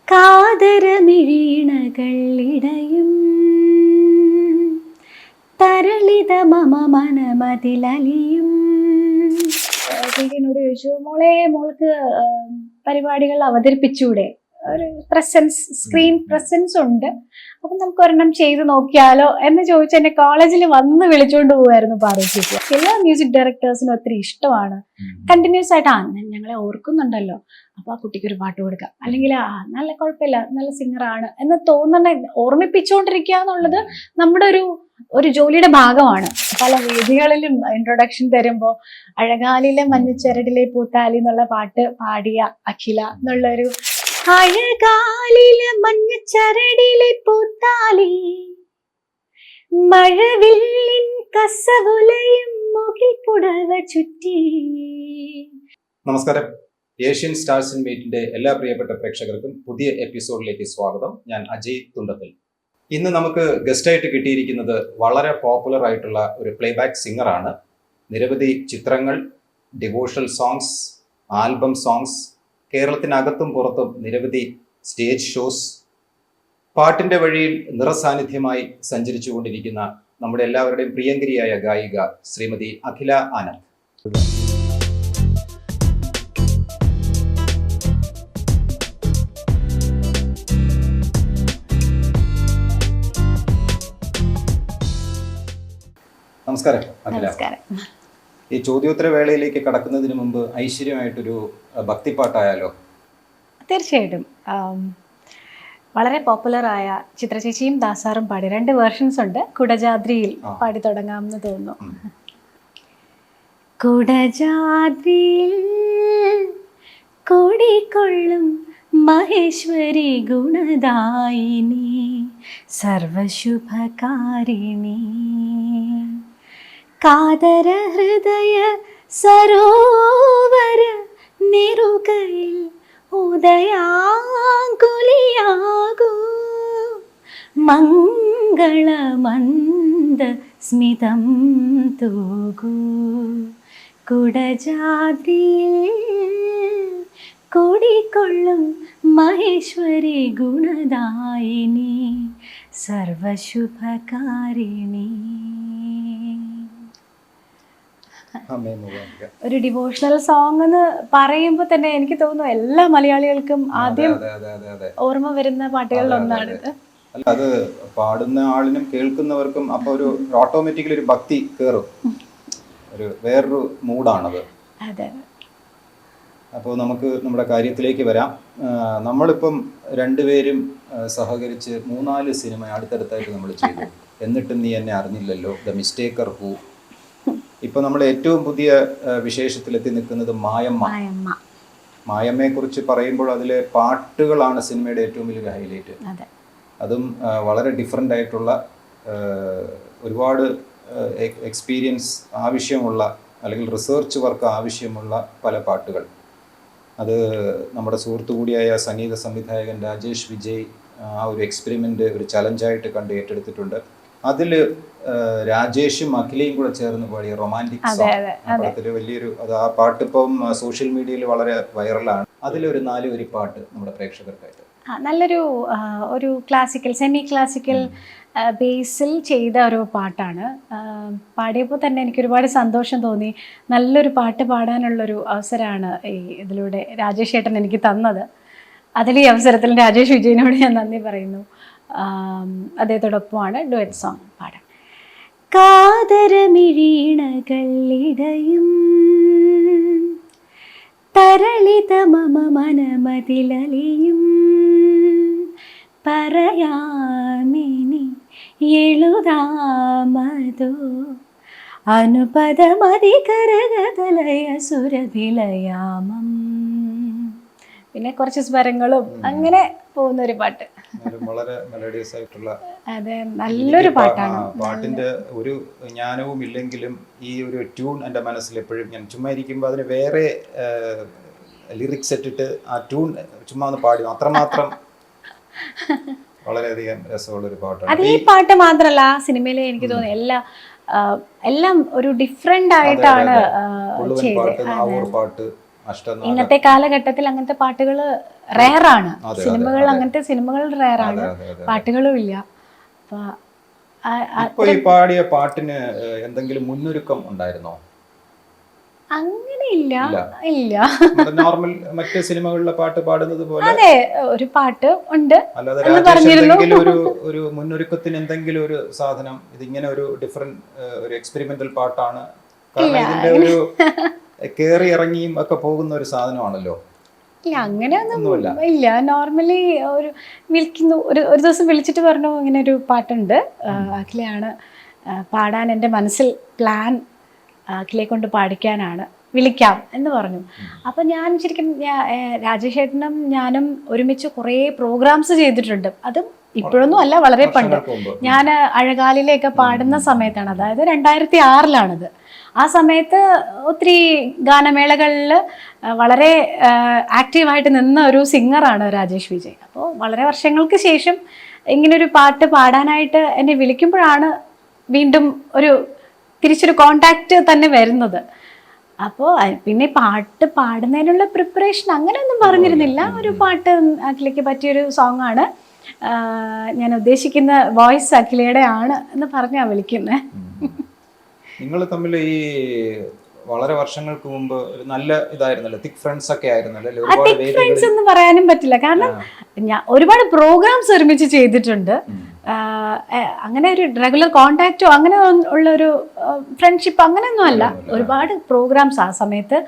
കാതരമിഴീണകൾ ഇടയും തരളിത മമ മനമതിലലിയും. എന്നോട് ചോദിച്ചു, മോൾക്ക് പരിപാടികൾ അവതരിപ്പിച്ചൂടെ, ഒരു പ്രസൻസ്, സ്ക്രീൻ പ്രസൻസ് ഉണ്ട്, അപ്പൊ നമുക്ക് ഒരെണ്ണം ചെയ്ത് നോക്കിയാലോ എന്ന് ചോദിച്ചു എന്നെ കോളേജിൽ വന്ന് വിളിച്ചുകൊണ്ട് പോവായിരുന്നു പാർവതിക്ക്. ചില മ്യൂസിക് ഡയറക്ടേഴ്സിന് ഒത്തിരി ഇഷ്ടമാണ് കണ്ടിന്യൂസ് ആയിട്ട് ഞങ്ങളെ ഓർക്കുന്നുണ്ടല്ലോ, അപ്പൊ ആ കുട്ടിക്ക് ഒരു പാട്ട് കൊടുക്കാം, അല്ലെങ്കിൽ നല്ല കുഴപ്പമില്ല, നല്ല സിംഗറാണ് എന്ന് തോന്നണ ഓർമ്മിപ്പിച്ചുകൊണ്ടിരിക്കുക എന്നുള്ളത് നമ്മുടെ ഒരു ജോലിയുടെ ഭാഗമാണ്. പല വേദികളിലും ഇൻട്രൊഡക്ഷൻ തരുമ്പോ അഴകാലിലെ മഞ്ഞച്ചരടിലെ പൂത്താലി എന്നുള്ള പാട്ട് പാടിയ അഖില എന്നുള്ളൊരു, അഴകാലിലെ മഞ്ഞച്ചരടിലെ പൂത്താലി മഴവില്ലിൻ കസവുലയും മുകിൽ പുടവ ചുറ്റി. നമസ്കാരം. ഏഷ്യൻ സ്റ്റാർസ് ഇൻ മീറ്റിന്റെ എല്ലാ പ്രിയപ്പെട്ട പ്രേക്ഷകർക്കും പുതിയ എപ്പിസോഡിലേക്ക് സ്വാഗതം. ഞാൻ അജയ് തുണ്ടത്തിൽ. ഇന്ന് നമുക്ക് ഗസ്റ്റായിട്ട് കിട്ടിയിരിക്കുന്നത് വളരെ പോപ്പുലർ ആയിട്ടുള്ള ഒരു പ്ലേബാക്ക് സിംഗറാണ്. നിരവധി ചിത്രങ്ങൾ, ഡിവോഷണൽ സോങ്സ്, ആൽബം സോങ്സ്, കേരളത്തിനകത്തും പുറത്തും നിരവധി സ്റ്റേജ് ഷോസ്, പാട്ടിന്റെ വഴിയിൽ നിറസാന്നിധ്യമായി സഞ്ചരിച്ചു കൊണ്ടിരിക്കുന്ന നമ്മുടെ എല്ലാവരുടെയും പ്രിയങ്കരിയായ ഗായിക ശ്രീമതി അഖില ആനന്ദ്. നമസ്കാരം അഖില. ഈ ചോദ്യോത്തര വേളയിലേക്ക് കടക്കുന്നതിന് മുമ്പ് ഐശ്വര്യമായിട്ടൊരു ഭക്തിപ്പാട്ടായാലോ? തീർച്ചയായിട്ടും. വളരെ പോപ്പുലറായ ചിത്രചേച്ചിയും ദാസാറും പാടി 2 വേർഷൻസ് ഉണ്ട്. കുടജാദ്രിയിൽ പാടി തുടങ്ങാമെന്ന് തോന്നുന്നു. കുടജാദ്രിയിൽ കൂടിക്കൊള്ളും മഹേശ്വരി ഗുണദായിനി സർവശുഭകാരിണി, കാതര ഹൃദയ സരോവര നെറുകയിൽ ഉദയാകുലിയാകൂ, മംഗളമന്ദ സ്മിതം തൂകൂ. കുടജാദ്രിയിൽ കൂടിക്കൊള്ളും മഹേശ്വരി ഗുണദായിനി സർവശുഭകാരിണി. ഒരു ഡിവോഷണൽ സോങ് എന്ന് പറയുമ്പോൾ തന്നെ എനിക്ക് തോന്നുന്നു എല്ലാ മലയാളികൾക്കും ആദ്യം ഓർമ്മ വരുന്ന പാട്ടുകളിൽ ഒന്നാണ്. അല്ല, അത് പാടുന്ന ആളിനും കേൾക്കുന്നവർക്കും അപ്പൊ ഒരു ഓട്ടോമാറ്റിക്കലി ഒരു ഭക്തി കയറും, ഒരു വേറൊരു മൂഡാണത്. അതെ. അപ്പോൾ നമുക്ക് നമ്മുടെ കാര്യത്തിലേക്ക് വരാം. നമ്മളിപ്പം രണ്ടുപേരും സഹകരിച്ച് 3-4 സിനിമ അടുത്തടുത്തായിട്ട് നമ്മൾ ചെയ്തു. എന്നിട്ടും നീ എന്നെ അറിഞ്ഞില്ലല്ലോ, ദ മിസ്റ്റേക്കർ ഹൂ. ഇപ്പൊ നമ്മൾ ഏറ്റവും പുതിയ വിശേഷത്തിലെത്തി നിൽക്കുന്നത് മായമ്മ. മായമ്മയെ കുറിച്ച് പറയുമ്പോൾ അതിലെ പാട്ടുകളാണ് സിനിമയുടെ ഏറ്റവും വലിയൊരു ഹൈലൈറ്റ്. അതും വളരെ ഡിഫറെൻ്റ് ആയിട്ടുള്ള, ഒരുപാട് എക്സ്പീരിയൻസ് ആവശ്യമുള്ള അല്ലെങ്കിൽ റിസർച്ച് വർക്ക് ആവശ്യമുള്ള പല പാട്ടുകൾ. അത് നമ്മുടെ സുഹൃത്തു കൂടിയായ സംഗീത സംവിധായകൻ രാജേഷ് വിജയ് ആ ഒരു എക്സ്പെരിമെൻ്റ് ഒരു ചലഞ്ചായിട്ട് കണ്ട് ഏറ്റെടുത്തിട്ടുണ്ട്. അതിൽ രാജേഷും അഖിലയും കൂടെ ചേർന്ന് പാടിയ റൊമാൻറ്റിക് സോങ് പടത്തിൽ വലിയൊരു, അത് ആ പാട്ട് ഇപ്പം സോഷ്യൽ മീഡിയയിൽ വളരെ വൈറലാണ്. അതിലൊരു 4 വരി പാട്ട് നമ്മുടെ പ്രേക്ഷകർക്കായിട്ട്. നല്ലൊരു ഒരു ക്ലാസിക്കൽ, സെമി ക്ലാസിക്കൽ ബേസിൽ ചെയ്ത ഒരു പാട്ടാണ്. പാടിയപ്പോൾ തന്നെ എനിക്ക് ഒരുപാട് സന്തോഷം തോന്നി. നല്ലൊരു പാട്ട് പാടാനുള്ളൊരു അവസരമാണ് ഇതിലൂടെ രാജേഷ് ഏട്ടൻ എനിക്ക് തന്നത്. അതിൽ ഈ അവസരത്തിൽ രാജേഷ് വിജയനോട് ഞാൻ നന്ദി പറയുന്നു. അദ്ദേഹത്തോടൊപ്പമാണ് ഡുവറ്റ് സോങ് പാടാൻ. കാതരമിഴീണകൾ ഇടയും തരളിത മമ മനമതിലലിയും, പറയാമിനി എഴുതാമതോ അനുപദമതികരകതലയ സുരഭിലയാമം. പിന്നെ കുറച്ച് സ്വരങ്ങളും അങ്ങനെ പോകുന്നൊരു പാട്ട്. വളരെ മെലഡിയസ് ആയിട്ടുള്ള, അതെ, നല്ലൊരു പാട്ടാണ്. പാട്ടിന്റെ ഒരു ജ്ഞാനവും ഇല്ലെങ്കിലും ഈ ഒരു ട്യൂൺ എൻ്റെ മനസ്സിൽ എപ്പോഴും, ഞാൻ ചുമ്മാ ഇരിക്കുമ്പോൾ അതിന് വേറെ ലിറിക്സ് ഇട്ടിട്ട് ആ ട്യൂൺ ചുമ്മാ ഒന്ന് പാടി, അത്രമാത്രം വളരെയധികം രസമുള്ളൊരു പാട്ടാണ്. അത് ഈ പാട്ട് മാത്രമല്ല, ആ സിനിമയിലെ എനിക്ക് തോന്നുന്നു എല്ലാം ഒരു ഡിഫറെന്റ് ആയിട്ടാണ് ചെയ്തത്. പാട്ട്, അഷ്ടനാഗ ഇന്നത്തെ കാലഘട്ടത്തിൽ അങ്ങനത്തെ പാട്ടുകൾ റെയറാണ്. അതെ, സിനിമകൾ അതെ. അങ്ങനത്തെ സിനിമകൾ റെയറാണ്, അതെ, അതെ. പാട്ടുകളും ഇല്ല. അപ്പൊ ഇപ്പൊ ഈ പാടിയ പാട്ടിന് എന്തെങ്കിലും മുന്നൊരുക്കം ഉണ്ടായിരുന്നോ? അങ്ങനെ ഇല്ല, ഇല്ല. ഇല്ല. നോർമൽ മറ്റ് സിനിമകളിലെ പാട്ട് പാടുന്നത് പോലെ അതെ, ഒരു പാട്ട് ഉണ്ട് അല്ലാതെ എന്ന് രാജേഷ് പറഞ്ഞിരുന്നു. എന്തെങ്കിലും ഒരു മുന്നൊരുക്കത്തിന് എന്തെങ്കിലും ഒരു സാധനം, ഇതിങ്ങനെ ഒരു ഡിഫറെന്റ് ഒരു എക്സ്പെരിമെന്റൽ പാട്ടാണ്, കാരണം ഇതിന്റെ ഒരു കേറി ഇറങ്ങിയും ഒക്കെ പോകുന്ന ഒരു സാധനമാണല്ലോ. ഇല്ല, അങ്ങനെയൊന്നും ഇല്ല. നോർമലി ഒരു വിളിക്കുന്നു, ഒരു ദിവസം വിളിച്ചിട്ട് പറഞ്ഞു ഇങ്ങനെ ഒരു പാട്ടുണ്ട്, അഖിലയാണ് പാടാൻ എൻ്റെ മനസ്സിൽ പ്ലാൻ, അഖിലയെ കൊണ്ട് പാടിക്കാനാണ്, വിളിക്കാം എന്ന് പറഞ്ഞു. അപ്പം ഞാൻ ശരിക്കും രാജേഷ് ചേട്ടനും ഞാനും ഒരുമിച്ച് കുറേ പ്രോഗ്രാംസ് ചെയ്തിട്ടുണ്ട്. അതും ഇപ്പോഴൊന്നും അല്ല, വളരെ പണ്ട്. ഞാൻ അഴകാലിലേക്ക് പാടുന്ന സമയത്താണ്, അതായത് 2006-ലാണത്. ആ സമയത്ത് ഒത്തിരി ഗാനമേളകളിൽ വളരെ ആക്റ്റീവായിട്ട് നിന്ന ഒരു സിംഗറാണ് രാജേഷ് വിജയ്. അപ്പോൾ വളരെ വർഷങ്ങൾക്ക് ശേഷം ഇങ്ങനൊരു പാട്ട് പാടാനായിട്ട് എന്നെ വിളിക്കുമ്പോഴാണ് വീണ്ടും തിരിച്ചൊരു കോണ്ടാക്റ്റ് തന്നെ വരുന്നത്. അപ്പോൾ പിന്നെ പാട്ട് പാടുന്നതിനുള്ള പ്രിപ്പറേഷൻ അങ്ങനെയൊന്നും പറഞ്ഞിരുന്നില്ല. ഒരു പാട്ട് അഖിലയ്ക്ക് പറ്റിയൊരു സോങ് ആണ്, ഞാൻ ഉദ്ദേശിക്കുന്ന വോയിസ് അഖിലയുടെ ആണ് എന്ന് പറഞ്ഞാ വിളിക്കുന്നത്. നിങ്ങൾ തമ്മിൽ ഈ വളരെ വർഷങ്ങൾക്ക് മുമ്പ് ഒരു നല്ല ഇതായിരുന്നല്ലോ, തിക് ഫ്രണ്ട്സ് ഒക്കെ ആയിരുന്നല്ലോ. തിക് ഫ്രണ്ട്സ് എന്ന് പറയാനും പറ്റില്ല, കാരണം ഞാൻ ഒരുപാട് പ്രോഗ്രാംസ് ഒരുമിച്ച് ചെയ്തിട്ടുണ്ട്. അങ്ങനെ ഒരു റെഗുലർ കോണ്ടാക്റ്റോ അങ്ങനെ ഉള്ളൊരു ഫ്രണ്ട്ഷിപ്പ് അങ്ങനെയൊന്നും അല്ല. ഒരുപാട് പ്രോഗ്രാംസ് ആ സമയത്ത്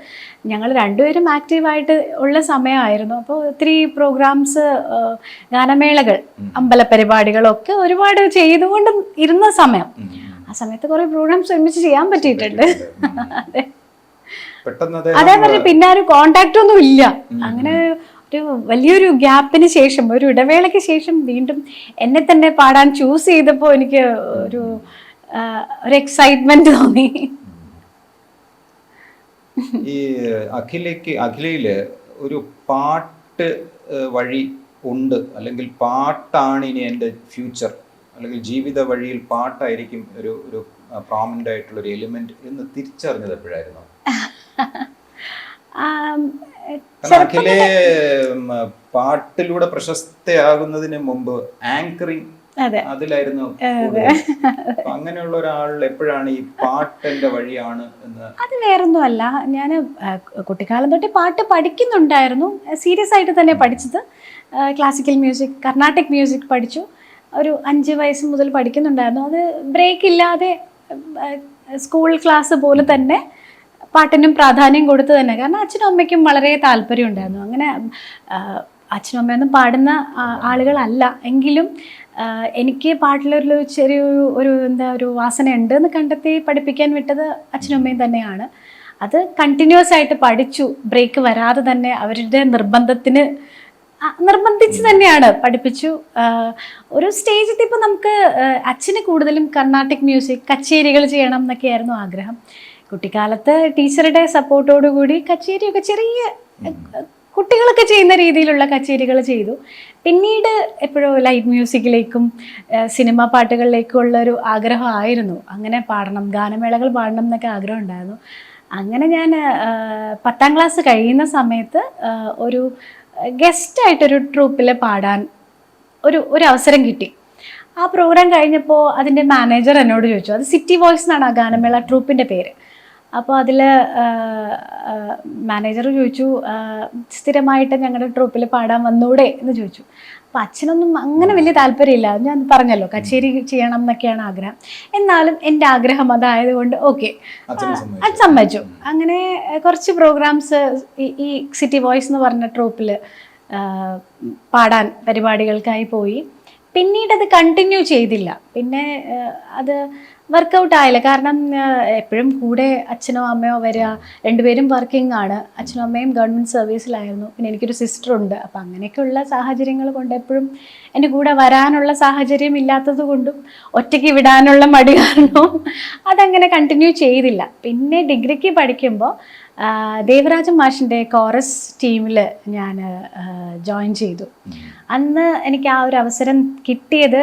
ഞങ്ങൾ രണ്ടുപേരും ആക്റ്റീവായിട്ട് ഉള്ള സമയമായിരുന്നു. അപ്പോൾ ഒത്തിരി പ്രോഗ്രാംസ്, ഗാനമേളകൾ, അമ്പല പരിപാടികളൊക്കെ ഒരുപാട് ചെയ്തുകൊണ്ട് ഇരുന്ന സമയം. ആ സമയത്ത് കുറെ പ്രോഗ്രാംസ് ഒരുമിച്ച് ചെയ്യാൻ പറ്റിയിട്ടുണ്ട്. അതേപോലെ പിന്നെ ഒരു കോണ്ടാക്റ്റ് ഒന്നും ഇല്ല. അങ്ങനെ ഒരു വലിയൊരു ഗ്യാപ്പിന് ശേഷം, ഒരു ഇടവേളയ്ക്ക് ശേഷം വീണ്ടും എന്നെ തന്നെ പാടാൻ ചൂസ് ചെയ്തപ്പോൾ എനിക്ക് ഒരു എക്സൈറ്റ്മെന്റ് തോന്നി. ഈ അഖിലയില് ഒരു പാട്ട് വഴി ഉണ്ട്, അല്ലെങ്കിൽ പാട്ടാണ് ഇനി എൻ്റെ ഫ്യൂച്ചർ, അല്ലെങ്കിൽ ജീവിത വഴിയിൽ പാട്ടായിരിക്കും ഒരു പ്രോമിനന്റ് ആയിട്ടുള്ള ഒരു എലിമെന്റ് എന്ന് തിരിച്ചറിഞ്ഞത് എപ്പോഴായിരുന്നു? അഖിലെ പാട്ടിലൂടെ പ്രശസ്തയാകുന്നതിന് മുമ്പ് ആങ്കറിങ് അതിലായിരുന്നു. അങ്ങനെയുള്ള ഒരാൾ എപ്പോഴാണ് ഈ പാട്ടിന്റെ വഴിയാണ് എന്ന്? അത് വേറൊന്നും അല്ല, ഞാൻ കുട്ടിക്കാലം തൊട്ട് പാട്ട് പഠിക്കുന്നുണ്ടായിരുന്നു. സീരിയസ് ആയിട്ട് തന്നെ പഠിച്ചത്. ക്ലാസിക്കൽ മ്യൂസിക്, കർണാട്ടിക് മ്യൂസിക് പഠിച്ചു. ഒരു 5 വയസ്സ് മുതൽ പഠിക്കുന്നുണ്ടായിരുന്നു. അത് ബ്രേക്ക് ഇല്ലാതെ സ്കൂൾ ക്ലാസ് പോലെ തന്നെ പാട്ടിനും പ്രാധാന്യം കൊടുത്ത് തന്നെ, കാരണം അച്ഛനും അമ്മയ്ക്കും വളരെ താല്പര്യം ഉണ്ടായിരുന്നു. അങ്ങനെ അച്ഛനും അമ്മയൊന്നും പാടുന്ന ആളുകളല്ല എങ്കിലും എനിക്ക് പാട്ടിലൊരു ചെറിയൊരു ഒരു വാസന ഉണ്ട് എന്ന് കണ്ടെത്തി പഠിപ്പിക്കാൻ വിട്ടത് അച്ഛനും അമ്മയും തന്നെയാണ്. അത് കണ്ടിന്യൂസ് ആയിട്ട് പഠിച്ചു, ബ്രേക്ക് വരാതെ തന്നെ അവരുടെ നിർബന്ധിച്ച് തന്നെയാണ് പഠിപ്പിച്ചു. ഒരു സ്റ്റേജിൽ ഇപ്പോൾ നമുക്ക് അച്ഛന് കൂടുതലും കർണാട്ടിക് മ്യൂസിക് കച്ചേരികൾ ചെയ്യണം എന്നൊക്കെയായിരുന്നു ആഗ്രഹം. കുട്ടിക്കാലത്ത് ടീച്ചറുടെ സപ്പോർട്ടോടുകൂടി കച്ചേരിയൊക്കെ ചെറിയ കുട്ടികളൊക്കെ ചെയ്യുന്ന രീതിയിലുള്ള കച്ചേരികൾ ചെയ്തു. പിന്നീട് എപ്പോഴോ ലൈറ്റ് മ്യൂസിക്കിലേക്കും സിനിമ പാട്ടുകളിലേക്കും ഉള്ളൊരു ആഗ്രഹമായിരുന്നു. അങ്ങനെ പാടണം, ഗാനമേളകൾ പാടണം എന്നൊക്കെ ആഗ്രഹം ഉണ്ടായിരുന്നു. അങ്ങനെ ഞാൻ 10ാം ക്ലാസ് കഴിയുന്ന സമയത്ത് ഒരു ഗസ്റ്റായിട്ടൊരു ട്രൂപ്പിൽ പാടാൻ ഒരു അവസരം കിട്ടി. ആ പ്രോഗ്രാം കഴിഞ്ഞപ്പോൾ അതിൻ്റെ മാനേജർ എന്നോട് ചോദിച്ചു, അത് സിറ്റി വോയിസ് എന്നാണ് ആ ഗാനമേള ട്രൂപ്പിൻ്റെ പേര്. അപ്പോൾ അതിൽ മാനേജർ ചോദിച്ചു, സ്ഥിരമായിട്ട് ഞങ്ങളുടെ ട്രൂപ്പിൽ പാടാൻ വന്നൂടെ എന്ന് ചോദിച്ചു. അപ്പോൾ അച്ഛനൊന്നും അങ്ങനെ വലിയ താല്പര്യമില്ല, ഞാൻ പറഞ്ഞല്ലോ കച്ചേരി ചെയ്യണം എന്നൊക്കെയാണ് ആഗ്രഹം. എന്നാലും എൻ്റെ ആഗ്രഹം അതായതുകൊണ്ട് ഓക്കെ അത് സമ്മതിച്ചു. അങ്ങനെ കുറച്ച് പ്രോഗ്രാംസ് ഈ സിറ്റി വോയിസ് എന്ന് പറഞ്ഞ ട്രൂപ്പിൽ പാടാൻ പരിപാടികൾക്കായി പോയി. പിന്നീട് അത് കണ്ടിന്യൂ ചെയ്തില്ല. പിന്നെ അത് വർക്കൗട്ട് ആയില്ല, കാരണം എപ്പോഴും കൂടെ അച്ഛനോ അമ്മയോ വരിക, രണ്ടുപേരും വർക്കിംഗ് ആണ്. അച്ഛനും അമ്മയും ഗവൺമെൻറ് സർവീസിലായിരുന്നു. പിന്നെ എനിക്കൊരു സിസ്റ്ററുണ്ട്. അപ്പം അങ്ങനെയൊക്കെയുള്ള സാഹചര്യങ്ങൾ കൊണ്ട് എപ്പോഴും എൻ്റെ കൂടെ വരാനുള്ള സാഹചര്യം ഇല്ലാത്തത് കൊണ്ടും ഒറ്റയ്ക്ക് വിടാനുള്ള മടി കാരണവും അതങ്ങനെ കണ്ടിന്യൂ ചെയ്തില്ല. പിന്നെ ഡിഗ്രിക്ക് പഠിക്കുമ്പോൾ ദേവരാജൻ മാഷിൻ്റെ കോറസ് ടീമിൽ ഞാൻ ജോയിൻ ചെയ്തു. അന്ന് എനിക്ക് ആ ഒരു അവസരം കിട്ടിയത്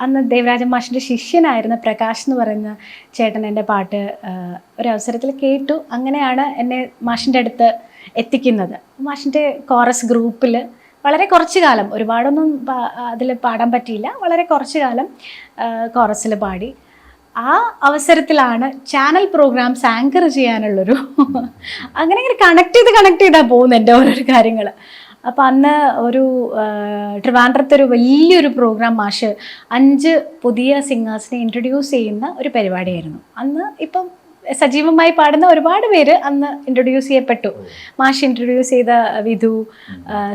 അന്ന് ദേവരാജൻ മാഷിൻ്റെ ശിഷ്യനായിരുന്ന പ്രകാശ് എന്ന് പറയുന്ന ചേട്ടൻ എൻ്റെ പാട്ട് ഒരവസരത്തിൽ കേട്ടു. അങ്ങനെയാണ് എന്നെ മാഷിൻ്റെ അടുത്ത് എത്തിക്കുന്നത്. മാഷിൻ്റെ കോറസ് ഗ്രൂപ്പിൽ വളരെ കുറച്ച് കാലം, ഒരുപാടൊന്നും അതിൽ പാടാൻ പറ്റിയില്ല, വളരെ കുറച്ച് കാലം കോറസിൽ പാടി. ആ അവസരത്തിലാണ് ചാനൽ പ്രോഗ്രാംസ് ആങ്കർ ചെയ്യാനുള്ളൊരു അങ്ങനെ കണക്ട് ചെയ്താൽ പോകുന്നത് എൻ്റെ ഓരോരോ കാര്യങ്ങൾ. അപ്പം അന്ന് ഒരു ട്രിവാൻഡ്രത്തെ ഒരു വലിയൊരു പ്രോഗ്രാം മാഷ് 5 പുതിയ സിംഗേഴ്സിനെ ഇൻട്രൊഡ്യൂസ് ചെയ്യുന്ന ഒരു പരിപാടിയായിരുന്നു. അന്ന് ഇപ്പം സജീവമായി പാടുന്ന ഒരുപാട് പേര് അന്ന് ഇൻട്രൊഡ്യൂസ് ചെയ്യപ്പെട്ടു. മാഷ് ഇൻട്രൊഡ്യൂസ് ചെയ്ത വിധു,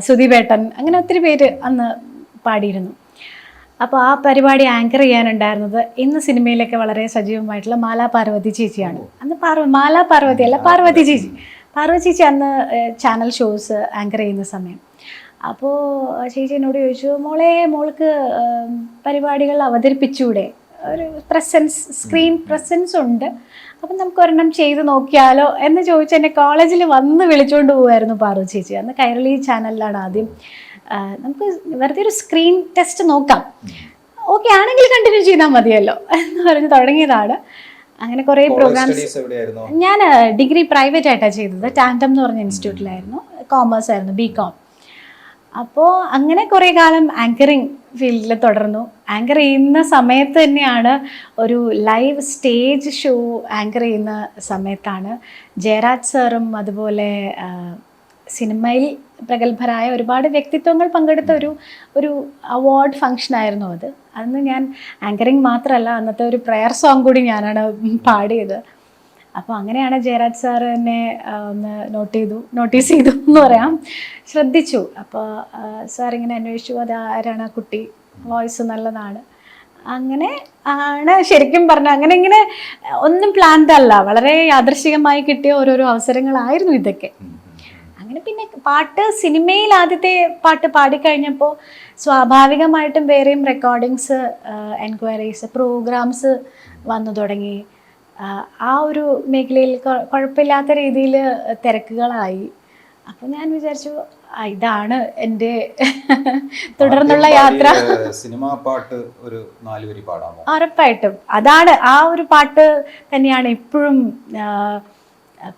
സുധിപേട്ടൻ, അങ്ങനെ ഒത്തിരി പേര് അന്ന് പാടിയിരുന്നു. അപ്പോൾ ആ പരിപാടി ആങ്കർ ചെയ്യാനുണ്ടായിരുന്നത് ഇന്ന് സിനിമയിലൊക്കെ വളരെ സജീവമായിട്ടുള്ള മാലാ പാർവതി ചേച്ചിയാണ്. അന്ന് മാലാ പാർവതി അല്ല, പാർവതി ചേച്ചി അന്ന് ചാനൽ ഷോസ് ആങ്കർ ചെയ്യുന്ന സമയം. അപ്പോൾ ചേച്ചി എന്നോട് ചോദിച്ചു, മോൾക്ക് പരിപാടികൾ അവതരിപ്പിച്ചൂടെ, ഒരു സ്ക്രീൻ പ്രസൻസ് ഉണ്ട്, അപ്പം നമുക്ക് ഒരെണ്ണം ചെയ്ത് നോക്കിയാലോ എന്ന് ചോദിച്ച് എന്നെ കോളേജിൽ വന്ന് വിളിച്ചുകൊണ്ട് പോകുമായിരുന്നു പാർവതി ചേച്ചി. അന്ന് കൈരളി ചാനലിലാണ് ആദ്യം. നമുക്ക് വെറുതെ ഒരു സ്ക്രീൻ ടെസ്റ്റ് നോക്കാം, ഓക്കെ ആണെങ്കിൽ കണ്ടിന്യൂ ചെയ്താൽ മതിയല്ലോ എന്ന് പറഞ്ഞ് തുടങ്ങിയതാണ്. അങ്ങനെ കുറേ പ്രോഗ്രാംസ്. ഞാൻ ഡിഗ്രി പ്രൈവറ്റ് ആയിട്ടാണ് ചെയ്തത്. ടാൻഡം എന്ന് പറഞ്ഞ ഇൻസ്റ്റിറ്റ്യൂട്ടിലായിരുന്നു, കോമേഴ്സ് ആയിരുന്നു, BCom. അപ്പോൾ അങ്ങനെ കുറേ കാലം ആങ്കറിങ് ഫീൽഡിൽ തുടർന്നു. ആങ്കർ ചെയ്യുന്ന സമയത്ത് തന്നെയാണ് ഒരു ലൈവ് സ്റ്റേജ് ഷോ ആങ്കർ ചെയ്യുന്ന സമയത്താണ് ജയരാജ് സാറും അതുപോലെ സിനിമയിൽ പ്രഗത്ഭരായ ഒരുപാട് വ്യക്തിത്വങ്ങൾ പങ്കെടുത്ത ഒരു അവാർഡ് ഫംഗ്ഷനായിരുന്നു അത്. അന്ന് ഞാൻ ആങ്കറിങ് മാത്രമല്ല, അന്നത്തെ ഒരു പ്രയർ സോങ് കൂടി ഞാനാണ് പാടിയത്. അപ്പോൾ അങ്ങനെയാണ് ജയരാജ് സാർ എന്നെ ഒന്ന് നോട്ടീസ് ചെയ്തു എന്ന് പറയാം, ശ്രദ്ധിച്ചു. അപ്പോൾ സാർ ഇങ്ങനെ അന്വേഷിച്ചു, അത് ആരാണ് ആ കുട്ടി, വോയിസ് നല്ലതാണ്. അങ്ങനെ ആണ് ശരിക്കും പറഞ്ഞാൽ. അങ്ങനെ ഇങ്ങനെ ഒന്നും പ്ലാൻഡ് അല്ല, വളരെ യാദൃശ്ചികമായി കിട്ടിയ ഓരോരോ അവസരങ്ങളായിരുന്നു ഇതൊക്കെ. അങ്ങനെ പിന്നെ പാട്ട് സിനിമയിൽ ആദ്യത്തെ പാട്ട് പാടിക്കഴിഞ്ഞപ്പോൾ സ്വാഭാവികമായിട്ടും വേറെയും റെക്കോർഡിങ്സ്, എൻക്വയറീസ്, പ്രോഗ്രാംസ് വന്നു തുടങ്ങി. ആ ഒരു മേഖലയിൽ കുഴപ്പമില്ലാത്ത രീതിയിൽ തിരക്കുകളായി. അപ്പോൾ ഞാൻ വിചാരിച്ചു ഇതാണ് എൻ്റെ തുടർന്നുള്ള യാത്ര. സിനിമാ പാട്ട് ഒരു 4 വരി പാടാമോ? ഉറപ്പായിട്ടും അതാണ്, ആ ഒരു പാട്ട് തന്നെയാണ് ഇപ്പോഴും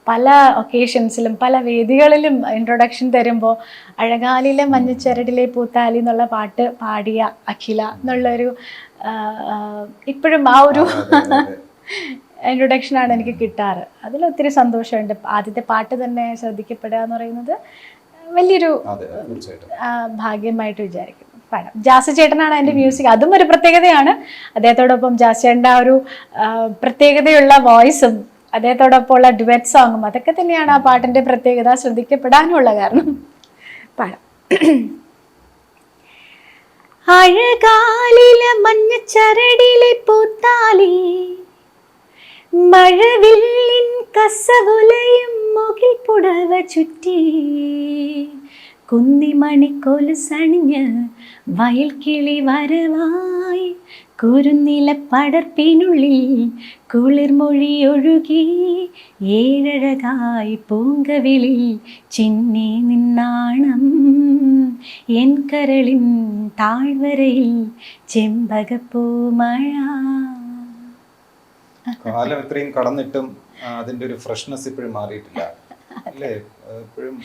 പല ഒക്കേഷൻസിലും പല വേദികളിലും ഇൻട്രൊഡക്ഷൻ തരുമ്പോൾ അഴകാലിലെ മഞ്ഞച്ചരടിലെ പൂത്താലി എന്നുള്ള പാട്ട് പാടിയ അഖില എന്നുള്ളൊരു ഇപ്പോഴും ആ ഒരു ഇൻട്രൊഡക്ഷനാണ് എനിക്ക് കിട്ടാറ്. അതിലൊത്തിരി സന്തോഷമുണ്ട്. ആദ്യത്തെ പാട്ട് തന്നെ ശ്രദ്ധിക്കപ്പെടുക എന്ന് പറയുന്നത് വലിയൊരു ഭാഗ്യമായിട്ട് വിചാരിക്കുന്നു. പാടാം. ജാസ് ചേട്ടനാണ് എൻ്റെ മ്യൂസിക്, അതും ഒരു പ്രത്യേകതയാണ്. അദ്ദേഹത്തോടൊപ്പം ജാസ് ചേട്ടൻ്റെ ആ ഒരു പ്രത്യേകതയുള്ള വോയിസും അദ്ദേഹത്തോടൊപ്പമുള്ള ഡുവറ്റ് സോങ്ങും അതൊക്കെ തന്നെയാണ് ആ പാട്ടിൻ്റെ പ്രത്യേകത, ശ്രദ്ധിക്കപ്പെടാനുള്ള കാരണം. പാടാം. അഴകാലിലെ മഞ്ഞച്ചരടിലെ പൂത്താലി, മഴവില്ലിൻ കസവുലയും മുകിൽ പുടവ ചുറ്റി, കുന്നിമണിക്കൊലുസണിഞ്ഞ് വയൽ കിളി വരവായി, കുരുന്നില പടർപ്പിനുള്ളിൽ കുളിർമൊഴി ഒഴുകി, ഏഴഴകായി പൂങ്കവിളിൽ ചിന്നി നിന്നാണം, എൻ കരളിൻ താഴ്വരയിൽ ചെമ്പകപ്പൂമഴ. കാലം ഇത്രയും കടന്നിട്ടും അതിന്റെ ഒരു ഫ്രഷ്നെസ് ഇപ്പോഴും മാറിയിട്ടില്ല അല്ലേ? ഇപ്പോഴും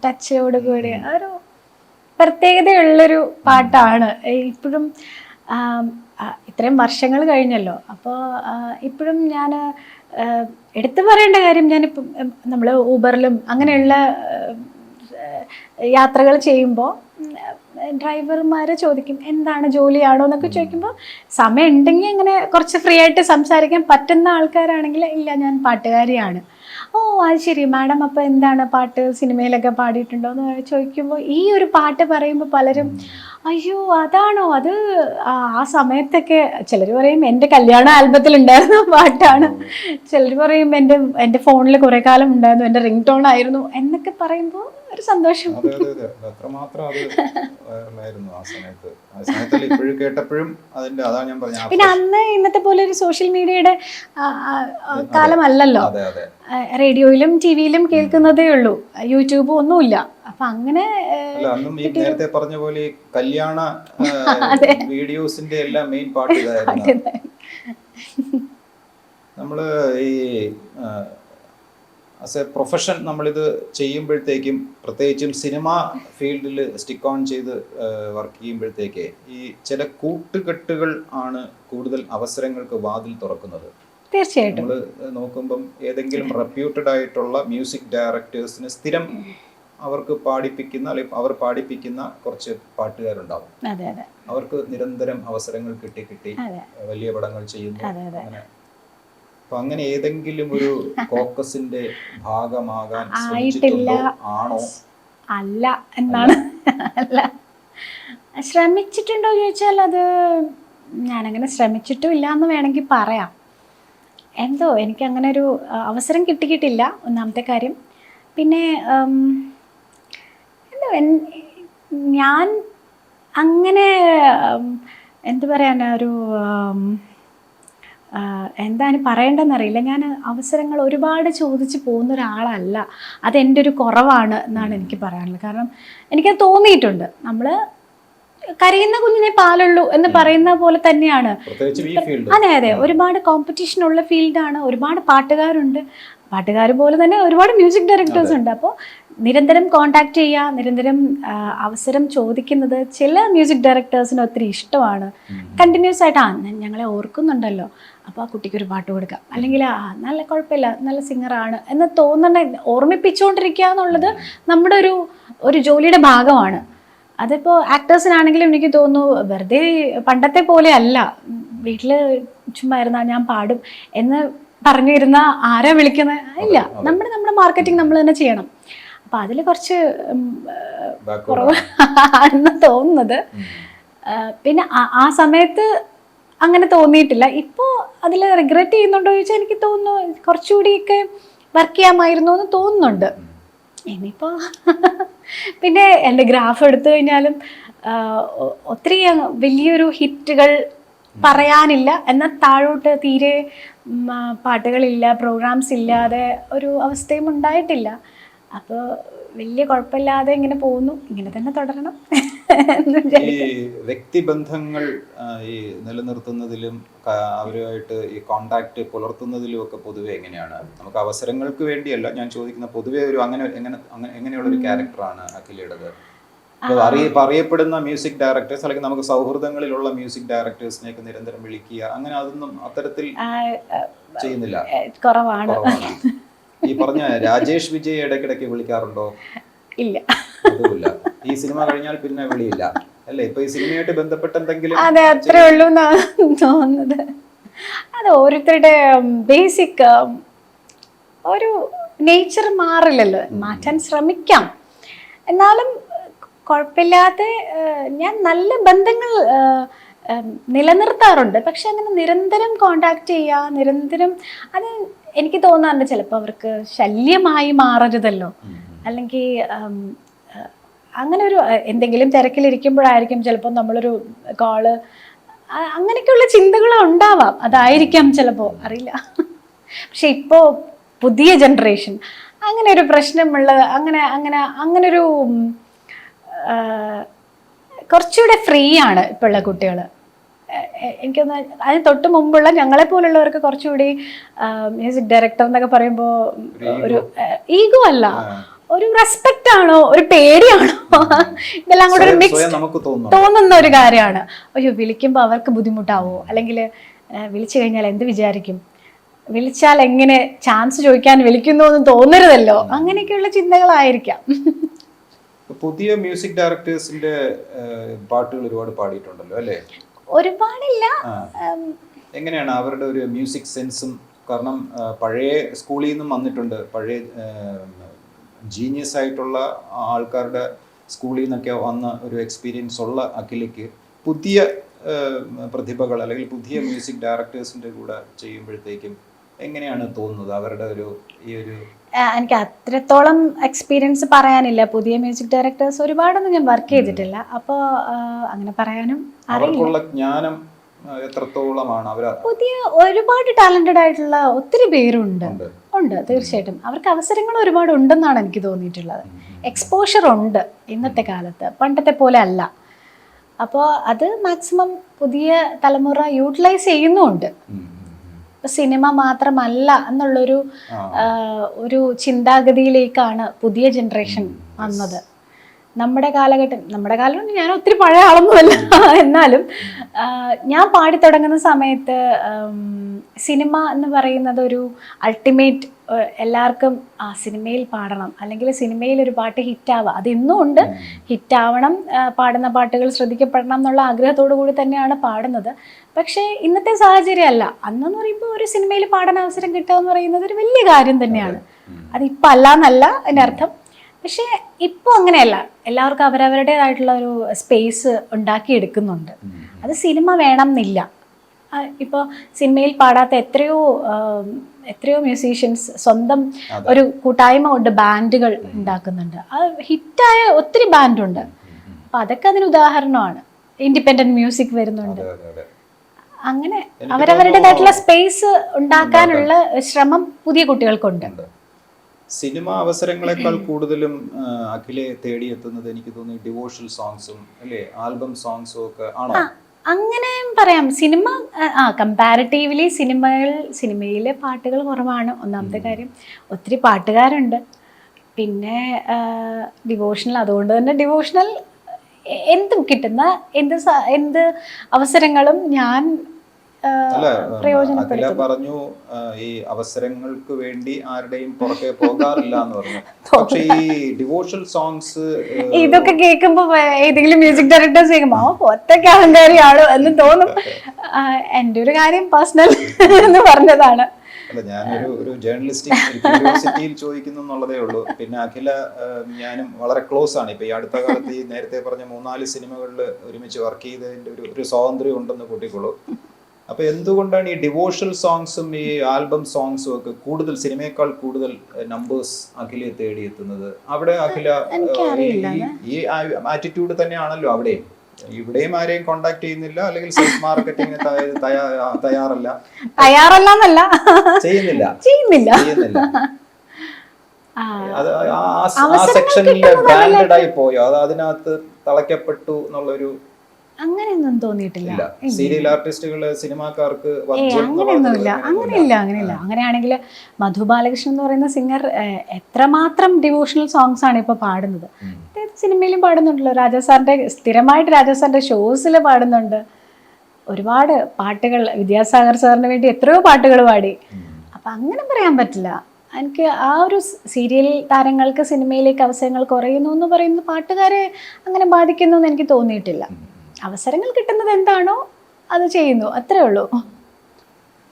ടച്ചോട് കൂടി ഒരു പ്രത്യേകതയുള്ളൊരു പാട്ടാണ്. ഇപ്പോഴും ഇത്രയും വർഷങ്ങൾ കഴിഞ്ഞല്ലോ. അപ്പോൾ ഇപ്പോഴും ഞാൻ എടുത്തു പറയേണ്ട കാര്യം, ഞാനിപ്പം നമ്മൾ ഊബറിലും അങ്ങനെയുള്ള യാത്രകൾ ചെയ്യുമ്പോൾ ഡ്രൈവർമാർ ചോദിക്കും എന്താണ് ജോലിയാണോ എന്നൊക്കെ ചോദിക്കുമ്പോൾ സമയം ഉണ്ടെങ്കിൽ അങ്ങനെ കുറച്ച് ഫ്രീ ആയിട്ട് സംസാരിക്കാൻ പറ്റുന്ന ആൾക്കാരാണെങ്കിൽ ഇല്ല ഞാൻ പാട്ടുകാരിയാണ്. ഓ അത് ശരി മാഡം, അപ്പോൾ എന്താണ് പാട്ട്, സിനിമയിലൊക്കെ പാടിയിട്ടുണ്ടോ എന്ന് ചോദിക്കുമ്പോൾ ഈ ഒരു പാട്ട് പറയുമ്പോൾ പലരും അയ്യോ അതാണോ, അത് ആ സമയത്തൊക്കെ ചിലർ പറയും എൻ്റെ കല്യാണ ആൽബത്തിൽ ഉണ്ടായിരുന്ന പാട്ടാണ്, ചിലർ പറയും എൻ്റെ ഫോണിൽ കുറേ കാലം ഉണ്ടായിരുന്നു, എൻ്റെ റിംഗ് ടോൺ ആയിരുന്നു എന്നൊക്കെ പറയുമ്പോൾ ഒരു സന്തോഷം. അതെ അതെ അതെ, അത്രമാത്രം അത് വൈറലായിരുന്നു ആ സമയത്ത്. ആ സമയത്തല്ല, ഇപ്പോഴും കേട്ടപ്പോഴും അതിന്റെ, അതാണ് ഞാൻ പറഞ്ഞത്. പിന്നെ അന്ന് ഇന്നത്തെ പോലെ ഒരു സോഷ്യൽ മീഡിയയുടെ കാലമല്ലല്ലോ. അതെ അതെ, റേഡിയോയിലും ടിവിയിലും കേൾക്കുന്നതേ ഉള്ളൂ, യൂട്യൂബും ഒന്നുമില്ല. അപ്പൊ അങ്ങനെ അല്ല അന്നും ഈ നേരത്തെ പറഞ്ഞ പോലെ ഈ കല്യാണ വീഡിയോസിന്റെ എല്ലാം മെയിൻ പാർട്ട് ഇതായിരുന്നു. നമ്മള് ഈ ആസ് എ പ്രൊഫഷൻ നമ്മളിത് ചെയ്യുമ്പോഴത്തേക്കും, പ്രത്യേകിച്ചും സിനിമ ഫീൽഡിൽ സ്റ്റിക്ക് ഓൺ ചെയ്ത് വർക്ക് ചെയ്യുമ്പോഴത്തേക്ക്, ഈ ചില കൂട്ടുകെട്ടുകൾ ആണ് കൂടുതൽ അവസരങ്ങൾക്ക് വാതിൽ തുറക്കുന്നത്. തീർച്ചയായിട്ടും നമ്മൾ നോക്കുമ്പം ഏതെങ്കിലും റെപ്യൂട്ടഡ് ആയിട്ടുള്ള മ്യൂസിക് ഡയറക്ടേഴ്സിന് സ്ഥിരം അവർക്ക് പാടിപ്പിക്കുന്ന, അല്ലെങ്കിൽ അവർ പാടിപ്പിക്കുന്ന കുറച്ച് പാട്ടുകാരുണ്ടാവും. അവർക്ക് നിരന്തരം അവസരങ്ങൾ കിട്ടി വലിയ പടങ്ങൾ ചെയ്യുന്നു. അങ്ങനെ അപ്പൊ അങ്ങനെ ഏതെങ്കിലും ഒരു കോക്കസിന്റെ ഭാഗമാകാൻ ശ്രമിച്ചിട്ടുണ്ടോ? ആണോ? അല്ല എന്നാണ്. അല്ല, ശ്രമിച്ചിട്ടുണ്ടോ ചോദിച്ചാൽ അത് ഞാനങ്ങനെ ശ്രമിച്ചിട്ടും ഇല്ല എന്ന് വേണമെങ്കിൽ പറയാം. എന്തോ എനിക്ക് അങ്ങനെ ഒരു അവസരം കിട്ടിയിട്ടില്ല, ഒന്നാമത്തെ കാര്യം. പിന്നെ എന്തോ ഞാൻ അങ്ങനെ എന്ത് പറയാനാ, ഒരു എന്താണ് പറയേണ്ടതെന്നറിയില്ല. ഞാൻ അവസരങ്ങൾ ഒരുപാട് ചോദിച്ച് പോകുന്ന ഒരാളല്ല. അതെൻ്റെ ഒരു കുറവാണ് എന്നാണ് എനിക്ക് പറയാനുള്ളത്. കാരണം എനിക്കത് തോന്നിയിട്ടുണ്ട്. നമ്മൾ കരയുന്ന കുഞ്ഞിനെ പാലുള്ളൂ എന്ന് പറയുന്ന പോലെ തന്നെയാണ്. അതെ അതെ, ഒരുപാട് കോമ്പറ്റീഷൻ ഉള്ള ഫീൽഡാണ്, ഒരുപാട് പാട്ടുകാരുണ്ട്, പാട്ടുകാർ പോലെ തന്നെ ഒരുപാട് മ്യൂസിക് ഡയറക്ടേഴ്സ് ഉണ്ട്. അപ്പോൾ നിരന്തരം കോണ്ടാക്ട് ചെയ്യുക, നിരന്തരം അവസരം ചോദിക്കുന്നത് ചില മ്യൂസിക് ഡയറക്ടേഴ്സിന് ഒത്തിരി ഇഷ്ടമാണ്. കണ്ടിന്യൂസ് ആയിട്ട് ഞങ്ങളെ ഓർക്കുന്നുണ്ടല്ലോ, അപ്പോൾ ആ കുട്ടിക്ക് ഒരു പാട്ട് കൊടുക്കാം, അല്ലെങ്കിൽ നല്ല കുഴപ്പമില്ല, നല്ല സിംഗറാണ് എന്ന് തോന്നണ ഓർമ്മിപ്പിച്ചുകൊണ്ടിരിക്കുക എന്നുള്ളത് നമ്മുടെ ഒരു ജോലിയുടെ ഭാഗമാണ്. അതിപ്പോൾ ആക്ടേഴ്സിനാണെങ്കിലും എനിക്ക് തോന്നുന്നു വെറുതെ പണ്ടത്തെ പോലെ അല്ല, വീട്ടിൽ ചുമ്മാ ഇരുന്നാൽ ഞാൻ പാടും എന്ന് പറഞ്ഞിരുന്ന ആരാ വിളിക്കുന്നത്? ഇല്ല, നമ്മുടെ മാർക്കറ്റിംഗ് നമ്മൾ തന്നെ ചെയ്യണം. അപ്പം അതിൽ കുറച്ച് കുറവാണെന്ന് തോന്നുന്നത്. പിന്നെ ആ സമയത്ത് അങ്ങനെ തോന്നിയിട്ടില്ല. ഇപ്പോൾ അതിൽ റിഗ്രറ്റ് ചെയ്യുന്നുണ്ടോ ചോദിച്ചാൽ എനിക്ക് തോന്നുന്നു കുറച്ചുകൂടിയൊക്കെ വർക്ക് ചെയ്യാമായിരുന്നു എന്ന് തോന്നുന്നുണ്ട്. ഇനിയിപ്പോൾ പിന്നെ എൻ്റെ ഗ്രാഫ് എടുത്തു കഴിഞ്ഞാലും ഒത്തിരി വലിയൊരു ഹിറ്റുകൾ പറയാനില്ല, എന്നാൽ താഴോട്ട് തീരെ പാട്ടുകളില്ല, പ്രോഗ്രാംസ് ഇല്ലാതെ ഒരു അവസ്ഥയും ഉണ്ടായിട്ടില്ല. അപ്പോൾ വലിയ കുഴപ്പമില്ലാതെ ഇങ്ങനെ പോകുന്നു, ഇങ്ങനെ തന്നെ തുടരണം. ഈ വ്യക്തിബന്ധങ്ങൾ ഈ നിലനിർത്തുന്നതിലും അവരുമായിട്ട് ഈ കോണ്ടാക്ട് പുലർത്തുന്നതിലും ഒക്കെ പൊതുവെ എങ്ങനെയാണ്? നമുക്ക് അവസരങ്ങൾക്ക് വേണ്ടിയല്ല ഞാൻ ചോദിക്കുന്ന, പൊതുവെ ഒരു എങ്ങനെയുള്ള ഒരു ക്യാരക്ടറാണ് അഖിലയുടേത്? അറിയപ്പെടുന്ന മ്യൂസിക് ഡയറക്ടേഴ്സ് അല്ലെങ്കിൽ നമുക്ക് സൗഹൃദങ്ങളിലുള്ള മ്യൂസിക് ഡയറക്ടേഴ്സിനെയൊക്കെ നിരന്തരം വിളിക്കുക, അങ്ങനെ അതൊന്നും അത്തരത്തിൽ ചെയ്യുന്നില്ല, കുറവാണ്. ഈ പറഞ്ഞ രാജേഷ് വിജയ് ഇടയ്ക്കിടയ്ക്ക് വിളിക്കാറുണ്ടോ? ഇല്ല, അതുമില്ല. ഈ സിനിമ കഴിഞ്ഞാൽ പിന്നെ വിളിയില്ല അല്ലേ? ഇപ്പൊ ഈ സിനിമയായിട്ട് ബന്ധപ്പെട്ട എന്തെങ്കിലും? അതെ, അത്രേ ഉള്ളൂ എന്നാണ് തോന്നുന്നത്. അത് ഓരോരുത്തരുടെ ബേസിക് ഒരു നേച്ചർ മാറില്ലല്ലോ, മാറ്റാൻ ശ്രമിക്കാം. എന്നാലും കുഴപ്പമില്ലാതെ ഞാൻ നല്ല ബന്ധങ്ങൾ നിലനിർത്താറുണ്ട്. പക്ഷെ അങ്ങനെ നിരന്തരം കോണ്ടാക്ട് ചെയ്യുക, നിരന്തരം, അത് എനിക്ക് തോന്നാറുണ്ട് ചിലപ്പോൾ അവർക്ക് ശല്യമായി മാറരുതല്ലോ, അല്ലെങ്കിൽ അങ്ങനെ ഒരു എന്തെങ്കിലും തിരക്കിലിരിക്കുമ്പോഴായിരിക്കും ചിലപ്പോൾ നമ്മളൊരു കോള്, അങ്ങനെയൊക്കെയുള്ള ചിന്തകൾ ഉണ്ടാവാം, അതായിരിക്കാം ചിലപ്പോൾ, അറിയില്ല. പക്ഷെ ഇപ്പോൾ പുതിയ ജനറേഷൻ അങ്ങനെ ഒരു പ്രശ്നമുള്ള, അങ്ങനൊരു കുറച്ചുകൂടെ ഫ്രീ ആണ് ഇപ്പോഴുള്ള കുട്ടികൾ. എനിക്കൊന്ന് അതിന് തൊട്ട് മുമ്പുള്ള ഞങ്ങളെപ്പോലുള്ളവർക്ക് കുറച്ചുകൂടി മ്യൂസിക് ഡയറക്ടർ എന്നൊക്കെ പറയുമ്പോൾ ഒരു ഈഗോ അല്ല, ഒരു റെസ്പെക്റ്റ് ആണോ, ഒരു പേടിയാണോ, ഇതെല്ലാം കൂടെ ഒരു മിക്സ് തോന്നുന്ന ഒരു കാര്യമാണ്. അയ്യോ വിളിക്കുമ്പോൾ അവർക്ക് ബുദ്ധിമുട്ടാവോ, അല്ലെങ്കിൽ വിളിച്ചു കഴിഞ്ഞാൽ എന്ത് വിചാരിക്കും, വിളിച്ചാൽ എങ്ങനെ ചാൻസ് ചോദിക്കാൻ വിളിക്കുന്നു എന്ന് തോന്നരുതല്ലോ, അങ്ങനെയൊക്കെയുള്ള ചിന്തകളായിരിക്കാം. പുതിയ മ്യൂസിക് ഡയറക്ടേഴ്സിന്റെ പാട്ടുകൾ ഒരുപാട് പാടിയിട്ടുണ്ടല്ലോ അല്ലേ? ഒരുപാടില്ല. എങ്ങനെയാണ് അവരുടെ ഒരു മ്യൂസിക് സെൻസും? കാരണം പഴയ സ്കൂളിൽ നിന്നും വന്നിട്ടുണ്ട്, പഴയ ജീനിയസ് ആയിട്ടുള്ള ആൾക്കാരുടെ സ്കൂളിൽ നിന്നൊക്കെ വന്ന ഒരു എക്സ്പീരിയൻസ് ഉള്ള അഖിലയ്ക്ക് പുതിയ പ്രതിഭകൾ അല്ലെങ്കിൽ പുതിയ മ്യൂസിക് ഡയറക്ടേഴ്സിന്റെ കൂടെ ചെയ്യുമ്പോഴത്തേക്കും എങ്ങനെയാണ് തോന്നുന്നത്? അവരുടെ ഈ ഒരു എനിക്ക് അത്രത്തോളം എക്സ്പീരിയൻസ് പറയാനില്ല. പുതിയ മ്യൂസിക് ഡയറക്ടേഴ്സ് ഒരുപാടൊന്നും ഞാൻ വർക്ക് ചെയ്തിട്ടില്ല. അപ്പോൾ അങ്ങനെ പറയാനും അവർക്കുള്ള ജ്ഞാനം എത്രത്തോളമാണ് അവർ? പുതിയ ഒരുപാട് ടാലന്റഡ് ആയിട്ടുള്ള ഒത്തിരി പേരുണ്ട്. ഉണ്ട്, തീർച്ചയായിട്ടും. അവർക്ക് അവസരങ്ങൾ ഒരുപാട് ഉണ്ടെന്നാണ് എനിക്ക് തോന്നിയിട്ടുള്ളത്. എക്സ്പോഷർ ഉണ്ട് ഇന്നത്തെ കാലത്ത്, പണ്ടത്തെ പോലെ അല്ല. അപ്പോൾ അത് മാക്സിമം പുതിയ തലമുറ യൂട്ടിലൈസ് ചെയ്യുന്നുമുണ്ട്. സിനിമ മാത്രമല്ല എന്നുള്ളൊരു ഒരു ചിന്താഗതിയിലേക്കാണ് പുതിയ ജനറേഷൻ വന്നത്. നമ്മുടെ കാലം ഞാൻ ഒത്തിരി പഴയ ആളൊന്നുമല്ല, എന്നാലും ഞാൻ പാടി തുടങ്ങുന്ന സമയത്ത് സിനിമ എന്ന് പറയുന്നത് ഒരു അൾട്ടിമേറ്റ്, എല്ലാവർക്കും ആ സിനിമയിൽ പാടണം, അല്ലെങ്കിൽ സിനിമയിൽ ഒരു പാട്ട് ഹിറ്റാവുക, അതെന്നും ഉണ്ട്. ഹിറ്റാവണം, പാടുന്ന പാട്ടുകൾ ശ്രദ്ധിക്കപ്പെടണം എന്നുള്ള ആഗ്രഹത്തോടു കൂടി തന്നെയാണ് പാടുന്നത്. പക്ഷേ ഇന്നത്തെ സാഹചര്യം അല്ല. അന്നെന്ന് പറയുമ്പോൾ ഒരു സിനിമയിൽ പാടാൻ അവസരം കിട്ടുക എന്ന് പറയുന്നത് ഒരു വലിയ കാര്യം തന്നെയാണ്. അതിപ്പോൾ അല്ല എന്നല്ല എൻ്റെ അർത്ഥം. പക്ഷേ ഇപ്പോൾ അങ്ങനെയല്ല. എല്ലാവർക്കും അവരവരുടേതായിട്ടുള്ള ഒരു സ്പേസ് ഉണ്ടാക്കിയെടുക്കുന്നുണ്ട്. അത് സിനിമ വേണം എന്നില്ല. ഇപ്പോൾ സിനിമയിൽ പാടാത്ത എത്രയോ മ്യൂസീഷ്യൻസ് സ്വന്തം ഒരു കൂട്ടായ്മ കൊണ്ട് ബാൻഡുകൾ ഉണ്ടാക്കുന്നുണ്ട്. അത് ഹിറ്റായ ഒത്തിരി ബാൻഡുണ്ട്. അപ്പം അതൊക്കെ അതിന് ഉദാഹരണമാണ്. ഇൻഡിപെൻഡന്റ് മ്യൂസിക് വരുന്നുണ്ട്. അങ്ങനെ അവരവരുടേതായിട്ടുള്ള സ്പേസ് ഉണ്ടാക്കാനുള്ള ശ്രമം പുതിയ കുട്ടികൾക്കുണ്ട്. സിനിമ അവസരങ്ങളെക്കാൾ കൂടുതലും അഖിലെ തേടിയെത്തുന്നത് എനിക്ക് തോന്നുന്നു ഡിവോഷണൽ സോങ്സും അല്ലേ, ആൽബം സോങ്സും ഒക്കെ ആണോ? അങ്ങനെ പറയാം. സിനിമ കമ്പാരിറ്റീവ്ലി സിനിമയിലെ പാട്ടുകൾ കുറവാണ്, ഒന്നാമത്തെ കാര്യം. ഒത്തിരി പാട്ടുകാരുണ്ട്. പിന്നെ ഡിവോഷണൽ, അതുകൊണ്ട് തന്നെ ഡിവോഷണൽ എന്തും കിട്ടുന്ന എന്ത് അവസരങ്ങളും ഞാൻ അഖില പറഞ്ഞു ഈ അവസരങ്ങൾക്ക് വേണ്ടി ആരുടെയും പുറകെ പോകാറില്ല എന്ന് പറഞ്ഞു. പക്ഷെ ഈ ഡിവോഷണൽ സോങ്സ് ഇതൊക്കെ കേൾക്കുമ്പോ ഏതെങ്കിലും മ്യൂസിക് ഡയറക്ടേഴ്സ് കേൾക്കുമ്പോ ഒറ്റയ്ക്ക് അഹങ്കാരിയാണോ എന്ന് തോന്നും. എൻ്റെ ഒരു കാര്യം പേഴ്സണൽ എന്ന് പറഞ്ഞതാണ്. അല്ല, ഞാനൊരു ജേർണലിസ്റ്റിക് ക്യൂരിയോസിറ്റിയിൽ ചോദിക്കുന്നു എന്നുള്ളതേ ഉള്ളൂ. പിന്നെ അഖില ഞാനും വളരെ ക്ലോസ് ആണ്. ഇപ്പൊ ഈ അടുത്ത കാലത്ത് ഈ നേരത്തെ പറഞ്ഞ 3-4 സിനിമകളിൽ ഒരുമിച്ച് വർക്ക് ചെയ്തതിന്റെ ഒരു സ്വാതന്ത്ര്യം ഉണ്ടെന്ന് കൂട്ടിക്കോളൂ. അപ്പൊ എന്തുകൊണ്ടാണ് ഈ ഡിവോഷണൽ സോങ്സും ഈ ആൽബം സോങ്സും ഒക്കെ കൂടുതൽ, സിനിമയേക്കാൾ കൂടുതൽ നമ്പേഴ്സ് അഖിലയെ തേടിയെത്തുന്നത്? അവിടെ അഖില ഈ ആറ്റിറ്റ്യൂഡ് തന്നെയാണല്ലോ അവിടെയും. ഇവിടെയും ആരെയും കോണ്ടാക്ട് ചെയ്യുന്നില്ല, അല്ലെങ്കിൽ സെൽഫ് മാർക്കറ്റിംഗ് തയ്യാറല്ല, ചെയ്യുന്നില്ല. അത് ആ സെക്ഷനിൽ ബ്രാൻഡഡ് ആയി പോയോ, അത് അതിനകത്ത് തളയ്ക്കപ്പെട്ടു എന്നുള്ളൊരു? അങ്ങനെയൊന്നും തോന്നിയിട്ടില്ല. സീരിയൽ ആർട്ടിസ്റ്റുകള് സിനിമാക്കാർക്ക് അങ്ങനെയൊന്നുമില്ല. അങ്ങനെയാണെങ്കിൽ മധു ബാലകൃഷ്ണൻ എന്ന് പറയുന്ന സിംഗർ എത്രമാത്രം ഡിവോഷണൽ സോങ്സ് ആണ് ഇപ്പൊ പാടുന്നത്. സിനിമയിലും പാടുന്നുണ്ടല്ലോ. സ്ഥിരമായിട്ട് രാജാസാറിന്റെ ഷോസിൽ പാടുന്നുണ്ട്. ഒരുപാട് പാട്ടുകൾ വിദ്യാസാഗർ സാറിന് വേണ്ടി എത്രയോ പാട്ടുകൾ പാടി. അപ്പൊ അങ്ങനെ പറയാൻ പറ്റില്ല. എനിക്ക് ആ ഒരു സീരിയൽ താരങ്ങൾക്ക് സിനിമയിലേക്ക് അവസരങ്ങൾ കുറയുന്നു എന്ന് പറയുന്നത് പാട്ടുകാരെ അങ്ങനെ ബാധിക്കുന്നു എന്ന് എനിക്ക് തോന്നിയിട്ടില്ല. അവസരങ്ങൾ കിട്ടുന്നത് എന്താണോ അത് ചെയ്യുന്നു, അത്രേ ഉള്ളൂ.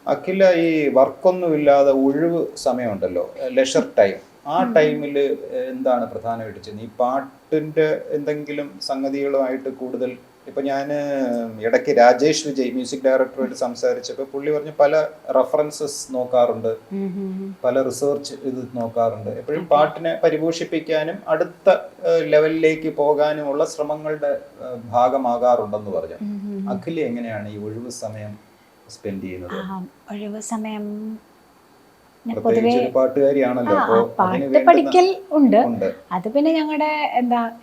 അഖില ഈ വർക്കൊന്നുമില്ലാതെ ഒഴിവ് സമയമുണ്ടല്ലോ, ലെഷർ ടൈം, ആ ടൈമിൽ എന്താണ് പ്രധാനമായിട്ട് ചെയ്യുന്നത്? ഈ പാട്ടിന്റെ എന്തെങ്കിലും സംഗതികളുമായിട്ട് കൂടുതൽ? ഇപ്പൊ ഞാൻ ഇടയ്ക്ക് രാജേഷ് വിജയ് മ്യൂസിക് ഡയറക്ടറുമായിട്ട് സംസാരിച്ചപ്പോൾ പുള്ളി പറഞ്ഞു പല റെഫറൻസസ് നോക്കാറുണ്ട്, പല റിസർച്ച് ഇത് നോക്കാറുണ്ട്. എപ്പോഴും പാട്ടിനെ പരിപോഷിപ്പിക്കാനും അടുത്ത ലെവലിലേക്ക് പോകാനുമുള്ള ശ്രമങ്ങളുടെ ഭാഗമാകാറുണ്ടെന്ന് പറഞ്ഞു. അഖില എങ്ങനെയാണ് ഈ ഒഴിവ് സമയം സ്പെൻഡ് ചെയ്യുന്നത്? ഒഴിവ് സമയം പാട്ടുകാരിയാണല്ലോ, പാട്ട് പഠിക്കൽ ഉണ്ട്. അത് പിന്നെ ഞങ്ങളുടെ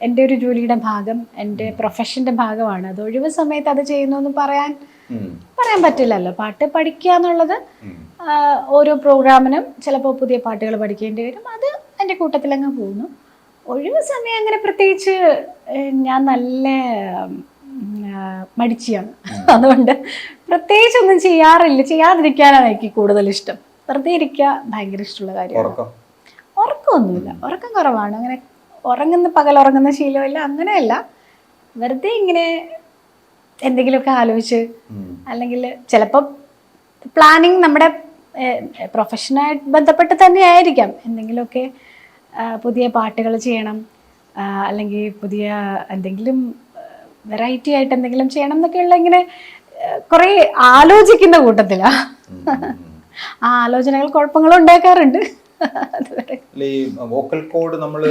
എൻ്റെ ഒരു ജോലിയുടെ ഭാഗം, എൻ്റെ പ്രൊഫഷന്റെ ഭാഗമാണ്. അത് ഒഴിവ് സമയത്ത് അത് ചെയ്യുന്നു എന്ന് പറയാൻ പറ്റില്ലല്ലോ. പാട്ട് പഠിക്കുക എന്നുള്ളത് ഓരോ പ്രോഗ്രാമിനും ചിലപ്പോൾ പുതിയ പാട്ടുകൾ പഠിക്കേണ്ടി വരും. അത് എൻ്റെ കൂട്ടത്തിലങ്ങ് പോകുന്നു. ഒഴിവ് സമയം അങ്ങനെ പ്രത്യേകിച്ച് ഞാൻ നല്ല മടിച്ചിയാണ്, അതുകൊണ്ട് പ്രത്യേകിച്ചൊന്നും ചെയ്യാതിരിക്കാനാണ് എനിക്ക് കൂടുതൽ ഇഷ്ടം. വെറുതെ ഇരിക്കുക ഭയങ്കര ഇഷ്ടമുള്ള കാര്യമാണ്. ഉറക്കമൊന്നുമില്ല, ഉറക്കം കുറവാണ്. അങ്ങനെ പകലുറങ്ങുന്ന ശീലമില്ല, അങ്ങനെയല്ല. വെറുതെ ഇങ്ങനെ എന്തെങ്കിലുമൊക്കെ ആലോചിച്ച്, അല്ലെങ്കിൽ ചിലപ്പോൾ പ്ലാനിങ് നമ്മുടെ പ്രൊഫഷനായിട്ട് ബന്ധപ്പെട്ട് തന്നെ ആയിരിക്കാം. എന്തെങ്കിലുമൊക്കെ പുതിയ പാട്ടുകൾ ചെയ്യണം, അല്ലെങ്കിൽ പുതിയ എന്തെങ്കിലും വെറൈറ്റി ആയിട്ട് എന്തെങ്കിലും ചെയ്യണം എന്നൊക്കെയുള്ള ഇങ്ങനെ കുറേ ആലോചിക്കുന്ന കൂട്ടത്തിലാണ്. ആ ആലോചനകൾ കുഴപ്പങ്ങളും ഉണ്ടാക്കാറുണ്ട്. അതുവരെ അല്ല, ഈ വോക്കൽ കോഡ് നമ്മൾ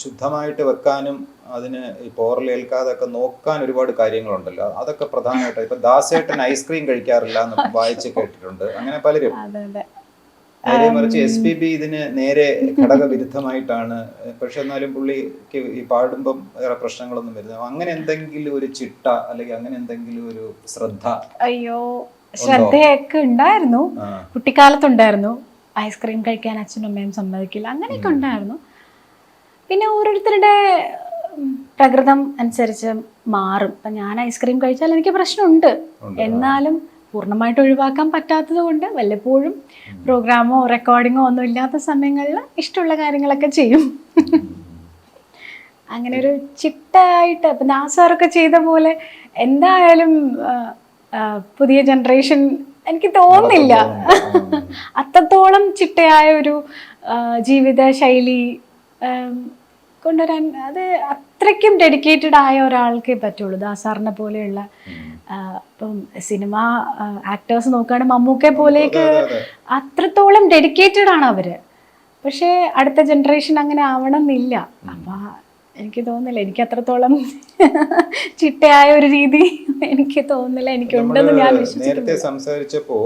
ശുദ്ധമായിട്ട് വെക്കാനും അതിന് ഈ പോറലേൽക്കാതൊക്കെ നോക്കാൻ ഒരുപാട് കാര്യങ്ങളുണ്ടല്ലോ. അതൊക്കെ പ്രധാനമായിട്ട് ഇപ്പൊ ദാസേട്ടൻ ഐസ്ക്രീം കഴിക്കാറില്ല എന്ന് വായിച്ച് കേട്ടിട്ടുണ്ട്. അങ്ങനെ പലരും. അതെ അതെ നേരെ മറിച്ച് SPB ഇതിന് നേരെ ഘടകവിരുദ്ധമായിട്ടാണ്. പക്ഷെ എന്നാലും പുള്ളിക്ക് ഈ പാടുമ്പം വേറെ പ്രശ്നങ്ങളൊന്നും വരുന്നത്. അങ്ങനെ എന്തെങ്കിലും ഒരു ചിട്ട അല്ലെങ്കിൽ അങ്ങനെ എന്തെങ്കിലും ഒരു ശ്രദ്ധ? അയ്യോ, ശ്രദ്ധയൊക്കെ ഉണ്ടായിരുന്നു, കുട്ടിക്കാലത്തുണ്ടായിരുന്നു. ഐസ്ക്രീം കഴിക്കാൻ അച്ഛനും അമ്മയും സമ്മതിക്കില്ല, അങ്ങനെയൊക്കെ ഉണ്ടായിരുന്നു. പിന്നെ ഓരോരുത്തരുടെ പ്രകൃതം അനുസരിച്ച് മാറും. ഇപ്പം ഞാൻ ഐസ്ക്രീം കഴിച്ചാൽ എനിക്ക് പ്രശ്നമുണ്ട്, എന്നാലും പൂർണ്ണമായിട്ട് ഒഴിവാക്കാൻ പറ്റാത്തത് കൊണ്ട് വല്ലപ്പോഴും പ്രോഗ്രാമോ റെക്കോർഡിങ്ങോ ഒന്നും ഇല്ലാത്ത സമയങ്ങളിൽ ഇഷ്ടമുള്ള കാര്യങ്ങളൊക്കെ ചെയ്യും. അങ്ങനെ ഒരു ചിട്ടയായിട്ട് ഇപ്പം ദാസാറൊക്കെ ചെയ്ത പോലെ എന്തായാലും പുതിയ ജനറേഷൻ എനിക്ക് തോന്നുന്നില്ല അത്രത്തോളം ചിട്ടയായ ഒരു ജീവിത ശൈലി കൊണ്ടുവരാൻ. അത് അത്രയ്ക്കും ഡെഡിക്കേറ്റഡ് ആയ ഒരാൾക്കേ പറ്റുള്ളൂ. ദാസാറിനെ പോലെയുള്ള ഇപ്പം സിനിമ ആക്ടേഴ്സ് നോക്കുകയാണെങ്കിൽ മമ്മൂക്കെ പോലെയൊക്കെ അത്രത്തോളം ഡെഡിക്കേറ്റഡ് ആണ് അവര്. പക്ഷേ അടുത്ത ജനറേഷൻ അങ്ങനെ ആവണം എന്നില്ല. അപ്പൊ എനിക്ക് തോന്നുന്നില്ല, എനിക്ക് അത്രത്തോളം ചിട്ടയായ ഒരു രീതി എനിക്ക് തോന്നുന്നില്ല എനിക്കുണ്ടെന്ന് ഞാൻ നേരത്തെ സംസാരിച്ചപ്പോ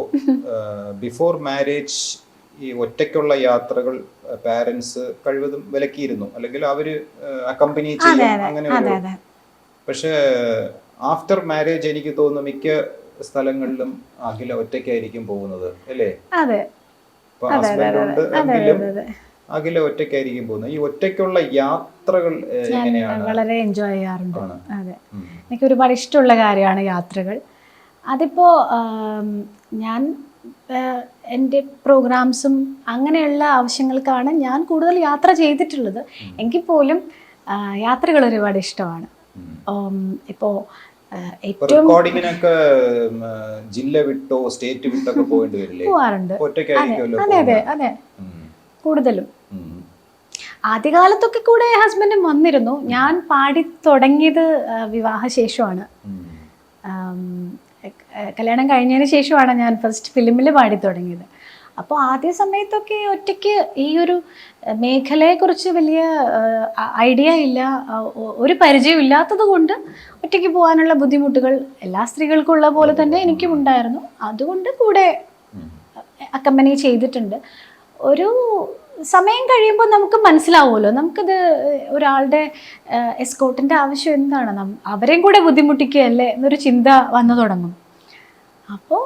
ബിഫോർ മാരേജ് ഈ ഒറ്റയ്ക്കുള്ള യാത്രകൾ പാരന്റ്സ് കഴിവതും വിലക്കിയിരുന്നു, അല്ലെങ്കിൽ അവര് അക്കമ്പനി ചെയ്യും അങ്ങനെ. പക്ഷെ ആഫ്റ്റർ മാരേജ് എനിക്ക് തോന്നുന്നു മിക്ക സ്ഥലങ്ങളിലും അഖില ഒറ്റയ്ക്കായിരിക്കും പോകുന്നത്, അല്ലേ? അതെ, ഇപ്പൊ ഹസ്ബൻഡ് ഉണ്ട് എങ്കിലും അഖില ഒറ്റയ്ക്കായിരിക്കും പോകുന്നത്. ഈ ഒറ്റയ്ക്കുള്ള യാത്രകൾ എങ്ങനെയാണ്? വളരെ എൻജോയ് ചെയ്യാറുണ്ട്. അതെ, എനിക്ക് ഒരുപാട് ഇഷ്ടമുള്ള കാര്യമാണ് യാത്രകൾ. അതിപ്പോ ഞാൻ എൻ്റെ പ്രോഗ്രാംസും അങ്ങനെയുള്ള ആവശ്യങ്ങൾക്കാണ് ഞാൻ കൂടുതൽ യാത്ര ചെയ്തിട്ടുള്ളത്. എങ്കിൽ പോലും യാത്രകൾ ഒരുപാട് ഇഷ്ടമാണ്. ഇപ്പോൾ ഏറ്റവും റെക്കോർഡിങ്ങിനൊക്കെ ജില്ല വിട്ടോ സ്റ്റേറ്റ് വിട്ടൊക്കെ പോയിട്ട് വരില്ലേ? പോവാറുണ്ട്. ഒറ്റയ്ക്കായിരിക്കുമല്ലോ. അതെ അതെ അതെ, കൂടുതലും. ആദ്യകാലത്തൊക്കെ കൂടെ ഹസ്ബൻഡും വന്നിരുന്നു. ഞാൻ പാടി തുടങ്ങിയത് വിവാഹശേഷമാണ്. കല്യാണം കഴിഞ്ഞതിന് ശേഷമാണ് ഞാൻ ഫസ്റ്റ് ഫിലിമിൽ പാടി തുടങ്ങിയത്. അപ്പോൾ ആദ്യ സമയത്തൊക്കെ ഒറ്റയ്ക്ക് ഈ ഒരു മേഖലയെക്കുറിച്ച് വലിയ ഐഡിയ ഇല്ല, ഒരു പരിചയം ഇല്ലാത്തത് കൊണ്ട് ഒറ്റയ്ക്ക് പോകാനുള്ള ബുദ്ധിമുട്ടുകൾ എല്ലാ സ്ത്രീകൾക്കും ഉള്ള പോലെ തന്നെ എനിക്കും ഉണ്ടായിരുന്നു. അതുകൊണ്ട് കൂടെ അക്കമ്പനി ചെയ്തിട്ടുണ്ട്. ഒരു സമയം കഴിയുമ്പോൾ നമുക്ക് മനസ്സിലാവുമല്ലോ, നമുക്കിത് ഒരാളുടെ എസ്കോർട്ടിൻ്റെ ആവശ്യം എന്താണ്, അവരെയും കൂടെ ബുദ്ധിമുട്ടിക്കുകയല്ലേ എന്നൊരു ചിന്ത വന്നു തുടങ്ങും. അപ്പോൾ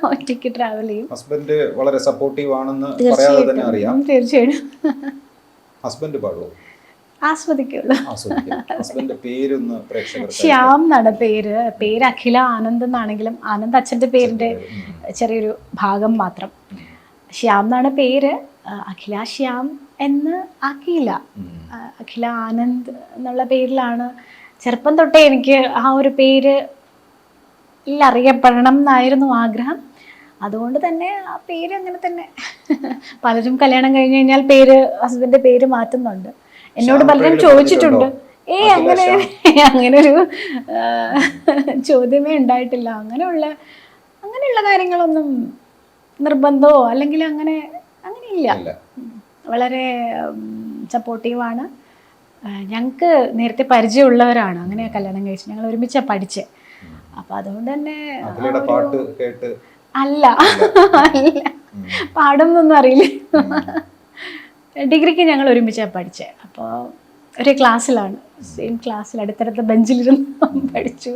ഒറ്റയ്ക്ക് ട്രാവൽ ചെയ്യും. ഹസ്ബൻഡ് വളരെ സപ്പോർട്ടീവ് ആണെന്ന് പറയാതെ തന്നെ അറിയാം. തീർച്ചയായിട്ടും. ഹസ്ബൻഡ് പാടുമോ? ആസ്വദിക്കുള്ളൂ. ഹസ്ബൻഡിന്റെ പേരൊന്ന് പ്രേക്ഷകർക്ക്. ശ്യാം എന്നാണ് പേര്. അഖില ആനന്ദ് എന്നാണെങ്കിലും ആനന്ദ് അച്ഛൻ്റെ പേരിൻ്റെ ചെറിയൊരു ഭാഗം മാത്രം. ശ്യാം എന്നാണ് പേര്. അഖില ശ്യാം എന്ന് ആക്കിയില്ല, അഖില ആനന്ദ് എന്നുള്ള പേരിലാണ്. ചെറുപ്പം തൊട്ടേ എനിക്ക് ആ ഒരു പേര് അറിയപ്പെടണം എന്നായിരുന്നു ആഗ്രഹം. അതുകൊണ്ട് തന്നെ ആ പേര് അങ്ങനെ തന്നെ. പലരും കല്യാണം കഴിഞ്ഞ് കഴിഞ്ഞാൽ ഹസ്ബൻഡിന്റെ പേര് മാറ്റുന്നുണ്ട്. എന്നോട് പലരും ചോദിച്ചിട്ടുണ്ട്. അങ്ങനൊരു ചോദ്യമേ ഉണ്ടായിട്ടില്ല. അങ്ങനെയുള്ള കാര്യങ്ങളൊന്നും നിർബന്ധമോ അല്ലെങ്കിൽ അങ്ങനെയില്ല. വളരെ സപ്പോർട്ടീവാണ്. ഞങ്ങൾക്ക് നേരത്തെ പരിചയമുള്ളവരാണ്. അങ്ങനെ കല്യാണം കഴിച്ച് ഞങ്ങൾ ഒരുമിച്ചാണ് പഠിച്ചത്. അപ്പൊ അതുകൊണ്ട് തന്നെ പാട്ട് കേട്ട് അല്ല പാടുന്നൊന്നും അറിയില്ല. ഡിഗ്രിക്ക് ഞങ്ങൾ ഒരുമിച്ചാണ് പഠിച്ചത്. അപ്പോൾ ഒരേ ക്ലാസ്സിലാണ്, സെയിം ക്ലാസ്സിൽ അടുത്തടുത്ത ബെഞ്ചിലിരുന്ന് പഠിച്ചു.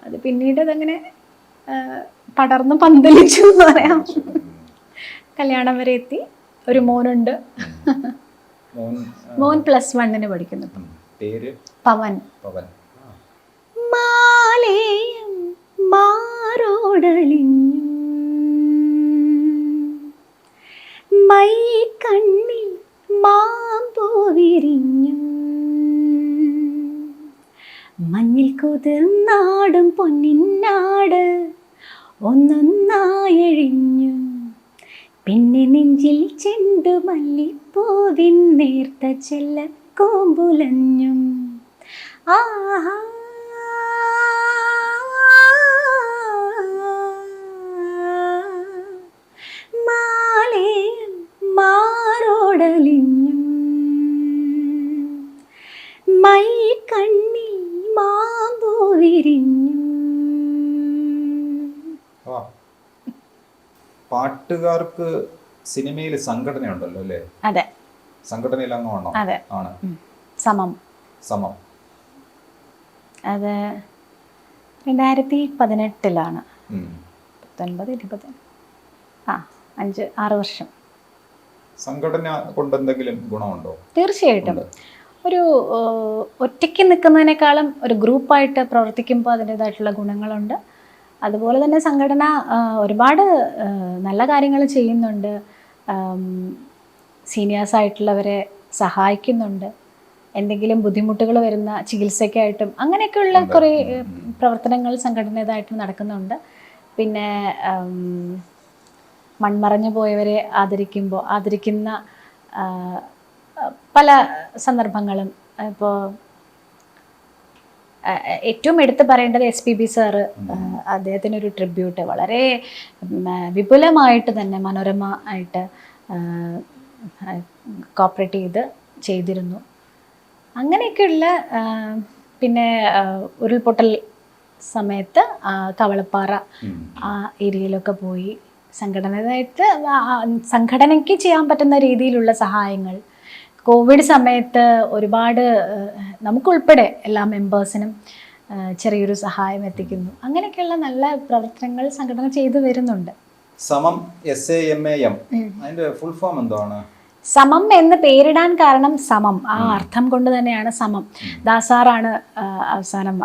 അത് പിന്നീട് അതങ്ങനെ പടർന്ന് പന്തലിച്ചു എന്ന് പറയാം. കല്യാണം വരെ എത്തി. ഒരു മോനുണ്ട്. മോൻ +1 പഠിക്കുന്നു. പേര് പവൻ. മാലേയം മാറോടലിഞ്ഞു മൈ കണ്ണിൽ മാമ്പൂവിരിഞ്ഞു മഞ്ഞിൽ കുതിർന്നാടും പൊന്നിന്നാട് ഒന്നൊന്നായഴിഞ്ഞു പിന്നെ നെഞ്ചിൽ ചെണ്ടു മല്ലിപ്പൂവിൻ നേർത്ത ചെല്ലക്കോമ്പുലഞ്ഞു. ആഹാ മാലേയം മൈ കണ്ണിൽ മാമ്പൂ വിരിഞ്ഞു. ആ, പാട്ടുകാർക്ക് സിനിമയിൽ സംഘടനയുണ്ടല്ലോ അല്ലേ? അതെ, സംഘടനയിൽ അംഗമാണോ? അതെ. ആണ്. സമം. സമം അത് 2018 ഉം. 19, 20, 5-6 വർഷം. സംഘടന കൊണ്ടെന്തെങ്കിലും ഗുണമുണ്ടോ? തീർച്ചയായിട്ടും. ഒരു ഒറ്റയ്ക്ക് നിൽക്കുന്നതിനേക്കാളും ഒരു ഗ്രൂപ്പായിട്ട് പ്രവർത്തിക്കുമ്പോൾ അതിൻ്റെതായിട്ടുള്ള ഗുണങ്ങളുണ്ട്. അതുപോലെ തന്നെ സംഘടന ഒരുപാട് നല്ല കാര്യങ്ങൾ ചെയ്യുന്നുണ്ട്. സീനിയേഴ്സായിട്ടുള്ളവരെ സഹായിക്കുന്നുണ്ട്. എന്തെങ്കിലും ബുദ്ധിമുട്ടുകൾ വരുന്ന ചികിത്സയ്ക്കായിട്ടും അങ്ങനെയൊക്കെയുള്ള കുറേ പ്രവർത്തനങ്ങൾ സംഘടനേതായിട്ട് നടക്കുന്നുണ്ട്. പിന്നെ മൺമറഞ്ഞു പോയവരെ ആദരിക്കുന്ന പല സന്ദർഭങ്ങളും. ഇപ്പോൾ ഏറ്റവും എടുത്തു പറയേണ്ടത് SPB സാറ്, അദ്ദേഹത്തിനൊരു ട്രിബ്യൂട്ട് വളരെ വിപുലമായിട്ട് തന്നെ മനോരമ ആയിട്ട് കോപ്പറേറ്റ് ചെയ്തിരുന്നു. അങ്ങനെയൊക്കെയുള്ള പിന്നെ ഉരുൾപൊട്ടൽ സമയത്ത് കവളപ്പാറ ആ ഏരിയയിലൊക്കെ പോയി സംഘടനയ്ക്ക് ചെയ്യാൻ പറ്റുന്ന രീതിയിലുള്ള സഹായങ്ങൾ. കോവിഡ് സമയത്ത് ഒരുപാട് നമുക്കുൾപ്പെടെ എല്ലാ മെമ്പേഴ്സിനും ചെറിയൊരു സഹായം എത്തിക്കുന്നു. അങ്ങനെയൊക്കെയുള്ള നല്ല പ്രവർത്തനങ്ങൾ സംഘടന ചെയ്തു വരുന്നുണ്ട്. സമം SAMAM അതിന്റെ ഫുൾ ഫോം എന്താണ്? സമം എന്ന് പേരിടാൻ കാരണം സമം, ആ അർത്ഥം കൊണ്ട് തന്നെയാണ് സമം. ദാസാറാണ് അവസാനം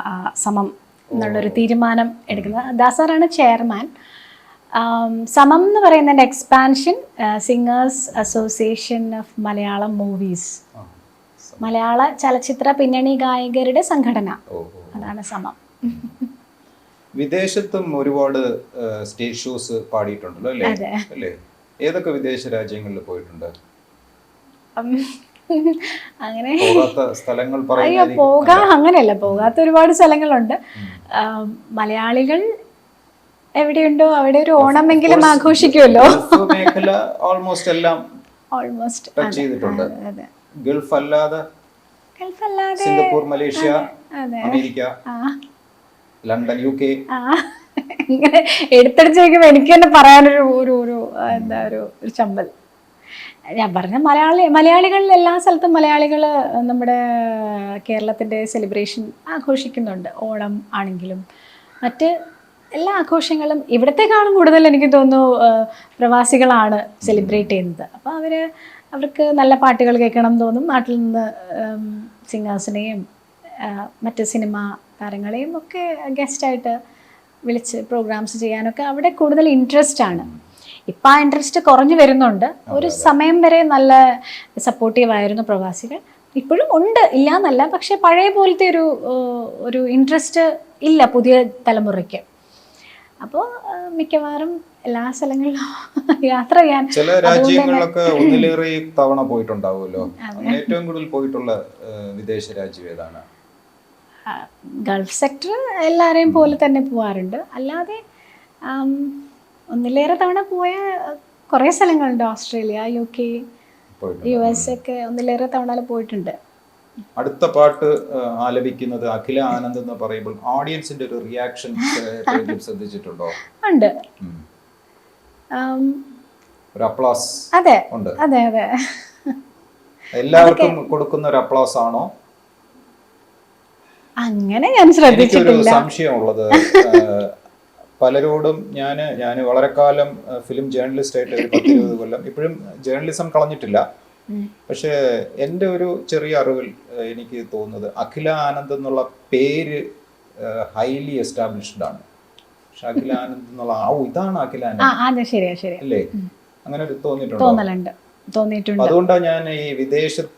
സമം എന്നുള്ളൊരു തീരുമാനം എടുക്കുന്നത്. ദാസാറാണ് ചെയർമാൻ. സമം എന്ന് പറയുന്നതിൻ്റെ expansion singers association of Malayalam movies, മലയാള ചലച്ചിത്ര പിന്നണി ഗായകരുടെ സംഘടന, അതാണ് സമം. വിദേശത്തും ഒരുപാട് സ്റ്റേജ് ഷോസ് പാടിയിട്ടുണ്ടല്ലോ അല്ലേ? അല്ലേ? ഏതൊക്കെ വിദേശ രാജ്യങ്ങളിൽ പോയിട്ടുണ്ട്? അങ്ങനെ സ്ഥലങ്ങൾ അങ്ങനെയല്ല, പോകാത്ത ഒരുപാട് സ്ഥലങ്ങളുണ്ട്. മലയാളികൾ എവിടെയുണ്ടോ അവിടെ ഒരു ഓണമെങ്കിലും ആഘോഷിക്കുമല്ലോ. ഓൾമോസ്റ്റ് എല്ലാം ടച്ച് ചെയ്തിട്ടുണ്ട്. ഗൾഫ് അല്ലാതെ Singapore, Malaysia, America, London, UK. ഇങ്ങനെ എടുത്തടിച്ച് ചോദിക്കുമ്പോൾ എനിക്ക് തന്നെ പറയാനൊരു ഒരു ചമ്പൽ. ഞാൻ പറഞ്ഞ മലയാളികൾ എല്ലാ സ്ഥലത്തും മലയാളികൾ നമ്മുടെ കേരളത്തിൻ്റെ സെലിബ്രേഷൻ ആഘോഷിക്കുന്നുണ്ട്. ഓണം ആണെങ്കിലും മറ്റ് എല്ലാ ആഘോഷങ്ങളും ഇവിടത്തെക്കാളും കൂടുതൽ എനിക്ക് തോന്നുന്നു പ്രവാസികളാണ് സെലിബ്രേറ്റ് ചെയ്യുന്നത്. അപ്പോൾ അവർക്ക് നല്ല പാട്ടുകൾ കേൾക്കണം തോന്നും. നാട്ടിൽ നിന്ന് സിംഗേഴ്സിനെയും മറ്റ് സിനിമ താരങ്ങളെയും ഒക്കെ ഗസ്റ്റായിട്ട് വിളിച്ച് പ്രോഗ്രാംസ് ചെയ്യാനൊക്കെ അവിടെ കൂടുതൽ ഇൻട്രസ്റ്റ് ആണ്. ഇപ്പം ആ ഇൻട്രസ്റ്റ് കുറഞ്ഞു വരുന്നുണ്ട്. ഒരു സമയം വരെ നല്ല സപ്പോർട്ടീവായിരുന്നു പ്രവാസികൾ. ഇപ്പോഴും ഉണ്ട്, ഇല്ല എന്നല്ല. പക്ഷെ പഴയ പോലത്തെ ഒരു ഇൻട്രസ്റ്റ് ഇല്ല പുതിയ തലമുറയ്ക്ക്. അപ്പോൾ മിക്കവാറും എല്ലാ സ്ഥലങ്ങളിലും യാത്ര ചെയ്യാൻ ചില രാജ്യങ്ങളിലൊക്കെ ഒന്നിലേറെ തവണ പോയിട്ടുണ്ടാവുമല്ലോ. ഏറ്റവും കൂടുതൽ പോയിട്ടുള്ള വിദേശ രാജ്യം ഏതാണ്? ഗൾഫ് സെക്ടർ എല്ലാവരെയും പോലെ തന്നെ പോവാറുണ്ട്. അല്ലാതെ ഒന്നിലേറെ തവണ പോയ കുറേ സ്ഥലങ്ങളുണ്ട്. ഓസ്ട്രേലിയ, UK, US ഒക്കെ ഒന്നിലേറെ തവണ പോയിട്ടുണ്ട്. അടുത്ത പാട്ട് ആലപിക്കുന്നത് അഖില ആനന്ദ് എന്ന് പറയുമ്പോൾ ഓഡിയൻസിന്റെ ഒരു റിയാക്ഷൻ ശ്രദ്ധിച്ചിട്ടുണ്ടോ? ഉണ്ട്. ഒരു അപ്ലോസ് അതെ ഉണ്ട്. അതെ അതെ. എല്ലാവർക്കും കൊടുക്കുന്ന ഒരു അപ്ലോസ് ആണോ? അങ്ങനെ ഞാൻ ശ്രദ്ധിച്ചിട്ടില്ല. സംശയമുള്ളത് പലരോടും ഞാൻ വളരെ കാലം ഫിലിം ജേർണലിസ്റ്റ് ആയിട്ട് 10-20 കൊല്ലം ഇപ്പോഴും ജേർണലിസം കളഞ്ഞിട്ടില്ല. പക്ഷേ എൻ്റെ ഒരു ചെറിയ അറിവിൽ എനിക്ക് തോന്നുന്നത് അഖില ആനന്ദ് എന്നുള്ള പേര് ഹൈലി എസ്റ്റാബ്ലിഷ്ഡ് ആണ്. പക്ഷെ അഖില ആനന്ദ് എന്നുള്ള ഇതാണ് അഖില ആനന്ദ് അല്ലേ? അങ്ങനെ തോന്നിയിട്ടുണ്ട്. അതുകൊണ്ടാണ് ഞാൻ ഈ വിദേശത്ത്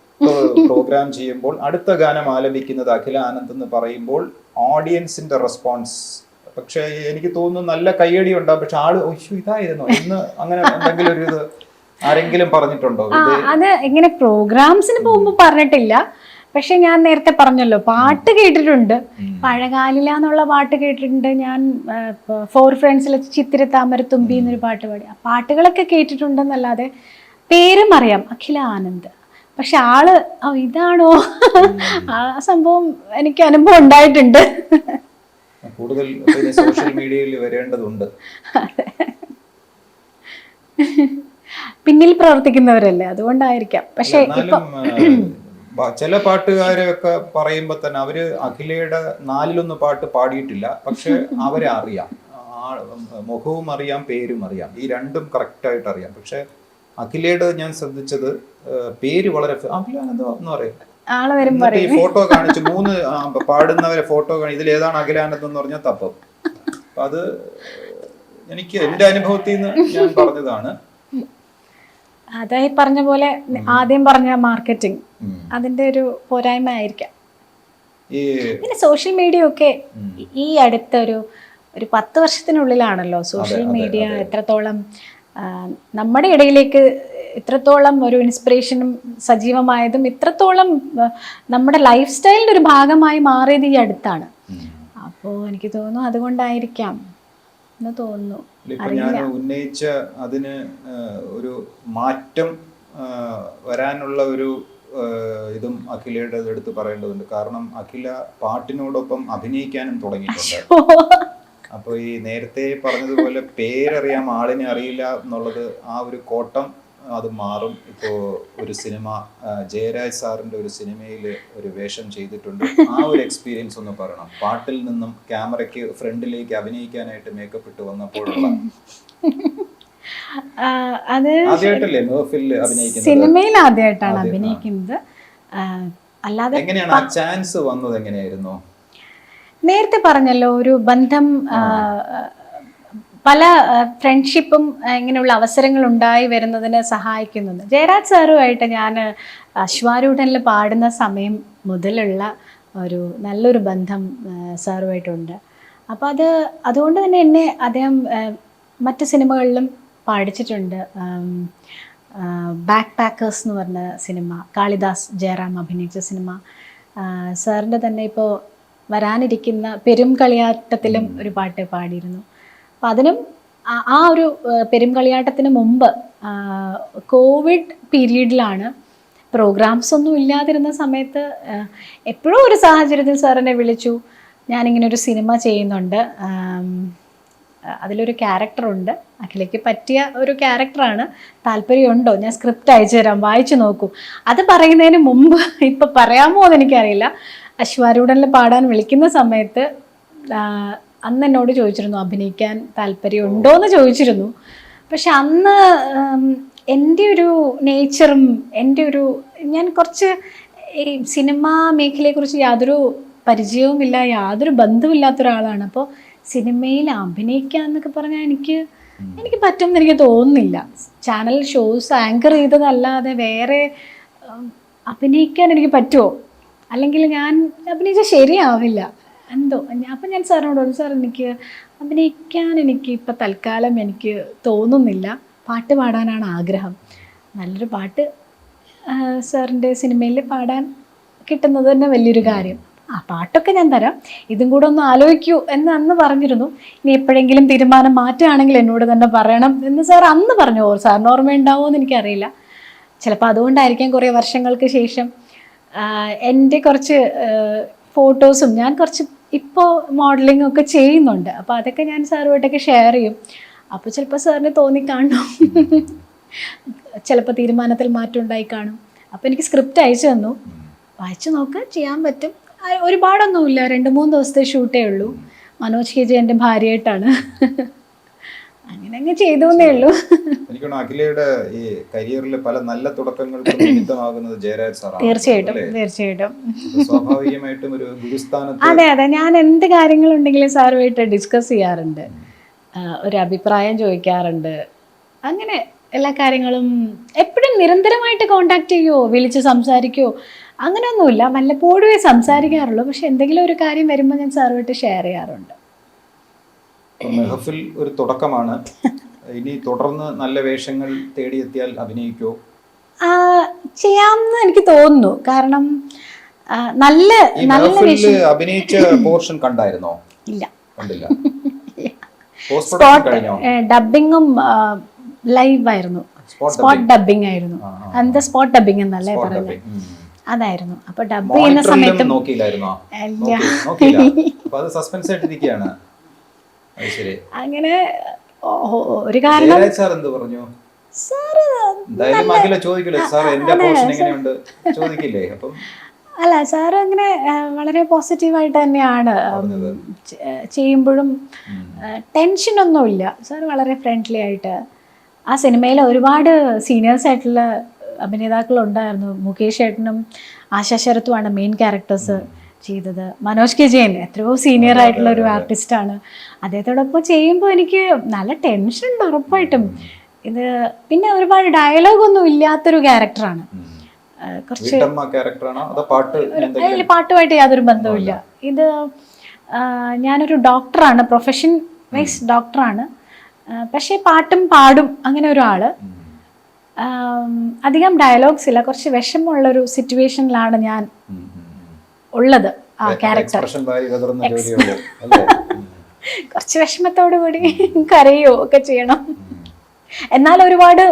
പ്രോഗ്രാം ചെയ്യുമ്പോൾ അടുത്ത ഗാനം ആലപിക്കുന്നത് അഖില ആനന്ദ് എന്ന് പറയുമ്പോൾ ഓഡിയൻസിന്റെ റെസ്പോൺസ്, പക്ഷെ എനിക്ക് തോന്നുന്നു നല്ല കയ്യടി ഉണ്ടാവും. പക്ഷെ ഇതായിരുന്നു ഇന്ന് അങ്ങനെ എന്തെങ്കിലും ഒരു ഇത് ആരെങ്കിലും പറഞ്ഞിട്ടുണ്ടോ? അത് എങ്ങനെ പ്രോഗ്രാംസിന് പോകുമ്പോൾ പറഞ്ഞിട്ടില്ല. പക്ഷെ ഞാൻ നേരത്തെ പറഞ്ഞല്ലോ, പാട്ട് കേട്ടിട്ടുണ്ട്. പഴകാലില എന്നുള്ള പാട്ട് കേട്ടിട്ടുണ്ട്. ഞാൻ 4 ഫ്രണ്ട്സിൽ ചിത്തിര താമരത്തുമ്പി എന്നൊരു പാട്ട് പാടി. ആ പാട്ടുകളൊക്കെ കേട്ടിട്ടുണ്ടെന്നല്ലാതെ പേരും അറിയാം, അഖില ആനന്ദ്. പക്ഷെ ആള് ഇതാണോ ആ സംഭവം എനിക്ക് അനുഭവം ഉണ്ടായിട്ടുണ്ട്. കൂടുതൽ സോഷ്യൽ മീഡിയയിൽ വരേണ്ടതുണ്ട്. പിന്നിൽ പ്രവർത്തിക്കുന്നവരല്ലേ, അതുകൊണ്ടായിരിക്കാം. പക്ഷെ ഇപ്പൊ ചില പാട്ടുകാരൊക്കെ പറയുമ്പോ തന്നെ അവര് അഖിലയുടെ 4-1 പാട്ട് പാടിയിട്ടില്ല, പക്ഷെ അവരെ അറിയാം, മുഖവും അറിയാം, പേരും അറിയാം, ഈ രണ്ടും കറക്റ്റ് ആയിട്ട് അറിയാം. പക്ഷെ അഖിലയുടെ ഞാൻ ശ്രദ്ധിച്ചത് പേര് വളരെ അഖിലാനന്ദം എന്ന് പറയും. ഈ ഫോട്ടോ കാണിച്ച് 3 പാടുന്നവരെ ഫോട്ടോ കാണിച്ച് ഇതിൽ ഏതാണ് അഖിലാനന്ദം എന്ന് പറഞ്ഞാൽ തപ്പം. അപ്പൊ അത് എനിക്ക് എന്റെ അനുഭവത്തിൽ നിന്ന് ഞാൻ പറഞ്ഞതാണ്. അതായി പറഞ്ഞ പോലെ ആദ്യം പറഞ്ഞ മാർക്കറ്റിംഗ് അതിന്റെ ഒരു പോരായ്മ ആയിരിക്കാം. പിന്നെ സോഷ്യൽ മീഡിയ ഒക്കെ ഈ അടുത്ത ഒരു 10 വർഷത്തിനുള്ളിലാണല്ലോ സോഷ്യൽ മീഡിയ എത്രത്തോളം നമ്മുടെ ഇടയിലേക്ക് ഇത്രത്തോളം ഒരു ഇൻസ്പിറേഷനും സജീവമായതും ഇത്രത്തോളം നമ്മുടെ ലൈഫ് സ്റ്റൈലിന്റെ ഒരു ഭാഗമായി മാറിയത് ഈ അടുത്താണ്. അപ്പോൾ എനിക്ക് തോന്നുന്നു അതുകൊണ്ടായിരിക്കാം എന്ന് തോന്നുന്നു. ഞാൻ ഉന്നയിച്ച അതിന് ഒരു മാറ്റം വരാനുള്ള ഒരു ഇതും അഖിലയുടെ എടുത്ത് പറയേണ്ടതുണ്ട്. കാരണം അഖില പാട്ടിനോടൊപ്പം അഭിനയിക്കാനും തുടങ്ങിയിട്ടുണ്ട്. അപ്പൊ ഈ നേരത്തെ പറഞ്ഞതുപോലെ പേരറിയാം ആളിനെ അറിയില്ല എന്നുള്ളത് ആ ഒരു കോട്ടം അത് മാറും. ഇപ്പോ ഒരു സിനിമ ജയരാജ് സാറിന്റെ ഒരു സിനിമയിൽ ഒരു വേഷം ചെയ്തിട്ടുണ്ട്. ആ ഒരു എക്സ്പീരിയൻസ് ഒന്ന് പറയണം. പാട്ടിൽ നിന്നും ക്യാമറയ്ക്ക് ഫ്രണ്ടിലേക്ക് അഭിനയിക്കാനായിട്ട് മേക്കപ്പ് ഇട്ട് വന്നപ്പോഴുള്ള ആദ്യമായിട്ടല്ലേ മെഹഫിൽ അഭിനയിക്കുന്നത്? സിനിമയിൽ ആദ്യമായിട്ടാണ് അഭിനയിക്കുന്നത്. അല്ലാതെ എങ്ങനെയാണ് ആ ചാൻസ് വന്നത്? എങ്ങനെയായിരുന്നു? നേരത്തെ പറഞ്ഞല്ലോ ഒരു ബന്ധം, പല ഫ്രണ്ട്ഷിപ്പും ഇങ്ങനെയുള്ള അവസരങ്ങൾ ഉണ്ടായി വരുന്നതിന് സഹായിക്കുന്നുണ്ട്. ജയരാജ് സാറുമായിട്ട് ഞാൻ അശ്വാരൂഢനിൽ പാടുന്ന സമയം മുതലുള്ള ഒരു നല്ലൊരു ബന്ധം സാറുമായിട്ടുണ്ട്. അപ്പോൾ അതുകൊണ്ട് തന്നെ എന്നെ അദ്ദേഹം മറ്റ് സിനിമകളിലും പാടിച്ചിട്ടുണ്ട്. ബാക്ക് പാക്കേഴ്സ് എന്ന് പറഞ്ഞ സിനിമ, കാളിദാസ് ജയറാം അഭിനയിച്ച സിനിമ. സാറിൻ്റെ തന്നെ ഇപ്പോൾ വരാനിരിക്കുന്ന പെരും കളിയാട്ടത്തിലും ഒരു പാട്ട് പാടിയിരുന്നു. അപ്പം അതിനും ആ ഒരു പെരും കളിയാട്ടത്തിന് മുമ്പ് കോവിഡ് പീരീഡിലാണ്, പ്രോഗ്രാംസ് ഒന്നും ഇല്ലാതിരുന്ന സമയത്ത് എപ്പോഴും ഒരു സാഹചര്യത്തിൽ സാറിനെ വിളിച്ചു. ഞാനിങ്ങനെ ഒരു സിനിമ ചെയ്യുന്നുണ്ട്, അതിലൊരു ക്യാരക്ടറുണ്ട്, അഖിലയ്ക്ക് പറ്റിയ ഒരു ക്യാരക്ടറാണ്, താല്പര്യമുണ്ടോ? ഞാൻ സ്ക്രിപ്റ്റ് അയച്ചു തരാം, വായിച്ചു നോക്കൂ. അത് പറയുന്നതിന് മുമ്പ് ഇപ്പം പറയാമോ എന്ന് എനിക്കറിയില്ല, അശ്വാരൂഢനിൽ പാടാൻ വിളിക്കുന്ന സമയത്ത് അന്ന് എന്നോട് ചോദിച്ചിരുന്നു അഭിനയിക്കാൻ താല്പര്യമുണ്ടോ എന്ന് ചോദിച്ചിരുന്നു. പക്ഷെ അന്ന് എൻ്റെ ഒരു നേച്ചറും ഞാൻ കുറച്ച് ഈ സിനിമാ മേഖലയെക്കുറിച്ച് യാതൊരു പരിചയവുമില്ല, യാതൊരു ബന്ധവുമില്ലാത്ത ഒരാളാണ്. അപ്പോൾ സിനിമയിൽ അഭിനയിക്കുക എന്നൊക്കെ പറഞ്ഞാൽ എനിക്ക് പറ്റുമെന്ന് എനിക്ക് തോന്നുന്നില്ല. ചാനൽ ഷോസ് ആങ്കർ ചെയ്തതല്ലാതെ വേറെ അഭിനയിക്കാൻ എനിക്ക് പറ്റുമോ? അല്ലെങ്കിൽ ഞാൻ അഭിനയിച്ചാൽ ശരിയാവില്ല എന്തോ. അപ്പം ഞാൻ സാറിനോട് പറഞ്ഞു, സാർ അഭിനയിക്കാൻ ഇപ്പം തൽക്കാലം എനിക്ക് തോന്നുന്നില്ല, പാട്ട് പാടാനാണ് ആഗ്രഹം. നല്ലൊരു പാട്ട് സാറിൻ്റെ സിനിമയിൽ പാടാൻ കിട്ടുന്നത് തന്നെ വലിയൊരു കാര്യം. ആ പാട്ടൊക്കെ ഞാൻ തരാം, ഇതും കൂടെ ഒന്ന് ആലോചിക്കൂ എന്ന് അന്ന് പറഞ്ഞിരുന്നു. ഇനി എപ്പോഴെങ്കിലും തീരുമാനം മാറ്റുകയാണെങ്കിൽ എന്നോട് തന്നെ പറയണം എന്ന് സാർ അന്ന് പറഞ്ഞു. സാറിന് ഓർമ്മയുണ്ടാവുമോ എന്ന് എനിക്കറിയില്ല. ചിലപ്പോൾ അതുകൊണ്ടായിരിക്കാം കുറേ വർഷങ്ങൾക്ക് ശേഷം എൻ്റെ കുറച്ച് ഫോട്ടോസും, ഞാൻ കുറച്ച് ഇപ്പോൾ മോഡലിംഗ് ഒക്കെ ചെയ്യുന്നുണ്ട്, അപ്പോൾ അതൊക്കെ ഞാൻ സാറുമായിട്ടൊക്കെ ഷെയർ ചെയ്യും. അപ്പോൾ ചിലപ്പോൾ സാറിന് തോന്നിക്കാണും, ചിലപ്പോൾ തീരുമാനത്തിൽ മാറ്റം ഉണ്ടായി കാണും. അപ്പോൾ എനിക്ക് സ്ക്രിപ്റ്റ് അയച്ചു തന്നു, വായിച്ചു നോക്ക്, ചെയ്യാൻ പറ്റും. ഒരുപാടൊന്നുമില്ല, 2-3 ദിവസത്തെ ഷൂട്ടേ ഉള്ളൂ. മനോജ് KJ എൻ്റെ ഭാര്യയായിട്ടാണ്. അങ്ങനെ ചെയ്തേ ഉള്ളൂ. എനിക്ക് അഖിലയുടെ ഈ കരിയറിൽ പല നല്ല തുടക്കങ്ങൾക്കും നിമിത്തമാകുന്നത് ജയരാജ് സാറാണ്. തീർച്ചയായിട്ടും സ്വാഭാവികമായിട്ടും ഒരു ഗുരുസ്ഥാനത്ത്. അതെ, ഞാൻ എന്ത് കാര്യങ്ങളുണ്ടെങ്കിലും സാറുമായിട്ട് ഡിസ്കസ് ചെയ്യാറുണ്ട്, ഒരു അഭിപ്രായം ചോദിക്കാറുണ്ട്. അങ്ങനെ എല്ലാ കാര്യങ്ങളും എപ്പോഴും നിരന്തരമായിട്ട് കോണ്ടാക്ട് ചെയ്യുമോ, വിളിച്ച് സംസാരിക്കുമോ, അങ്ങനെയൊന്നുമില്ല. വല്ലപ്പോഴുമേ സംസാരിക്കാറുള്ളൂ. പക്ഷെ എന്തെങ്കിലും ഒരു കാര്യം വരുമ്പോൾ ഞാൻ സാറുമായിട്ട് ഷെയർ ചെയ്യാറുണ്ട്. മെഹഫിൽ ഒരു തുടക്കമാണ്. ഇനി തുടർന്ന് നല്ല വേഷങ്ങൾ തേടിയെത്തിയാൽ അഭിനയിക്കോ? ചെയ്യാമെന്ന് എനിക്ക് തോന്നുന്നു. കാരണം നല്ല അഭിനയിച്ച പോർഷൻ കണ്ടായിരുന്നോ? ഇല്ല, കണ്ടില്ല. ഡബിങ്ങും ലൈവ് ആയിരുന്നു. സ്പോട്ട് ഡബിങ് ആയിരുന്നു. എന്താ സ്പോട്ട് ഡബിങ് എന്നല്ലേ പറയുന്നത്, അതായിരുന്നു. അപ്പൊ ഡബ് ചെയ്യുന്ന സമയത്ത് അങ്ങനെ ഒരു കാരണം അല്ല, സാറ് അങ്ങനെ വളരെ പോസിറ്റീവായിട്ട് തന്നെയാണ് ചെയ്യുമ്പോഴും ടെൻഷനൊന്നുമില്ല. സാർ വളരെ ഫ്രണ്ട്ലി ആയിട്ട്. ആ സിനിമയിൽ ഒരുപാട് സീനിയേഴ്സ് ആയിട്ടുള്ള അഭിനേതാക്കളുണ്ടായിരുന്നു. മുകേഷ് ഏട്ടനും ആശാ ശരത്തുമാണ് മെയിൻ ക്യാരക്ടേഴ്സ് ചെയ്തത്. മനോജ് കെ ജയൻ എത്രയോ സീനിയർ ആയിട്ടുള്ള ഒരു ആർട്ടിസ്റ്റാണ്. അദ്ദേഹത്തോടൊപ്പം ചെയ്യുമ്പോൾ എനിക്ക് നല്ല ടെൻഷൻ ഉണ്ട് ഉറപ്പായിട്ടും. ഇത് പിന്നെ ഒരുപാട് ഡയലോഗൊന്നും ഇല്ലാത്തൊരു ക്യാരക്ടറാണ്. കുറച്ച് പാട്ടുമായിട്ട് യാതൊരു ബന്ധവുമില്ല. ഇത് ഞാനൊരു ഡോക്ടറാണ്, പ്രൊഫഷൻ വൈസ് ഡോക്ടറാണ്. പക്ഷേ പാട്ടും പാടും അങ്ങനെ ഒരാള്. അധികം ഡയലോഗ്സ് ഇല്ല. കുറച്ച് വിഷമമുള്ളൊരു സിറ്റുവേഷനിലാണ് ഞാൻ ഉള്ളത്. ആ ക്യാരക്ടർ കുറച്ച് വിഷമത്തോടു കൂടി കരയോ ഒക്കെ ചെയ്യണം. എന്നാൽ ഒരുപാട്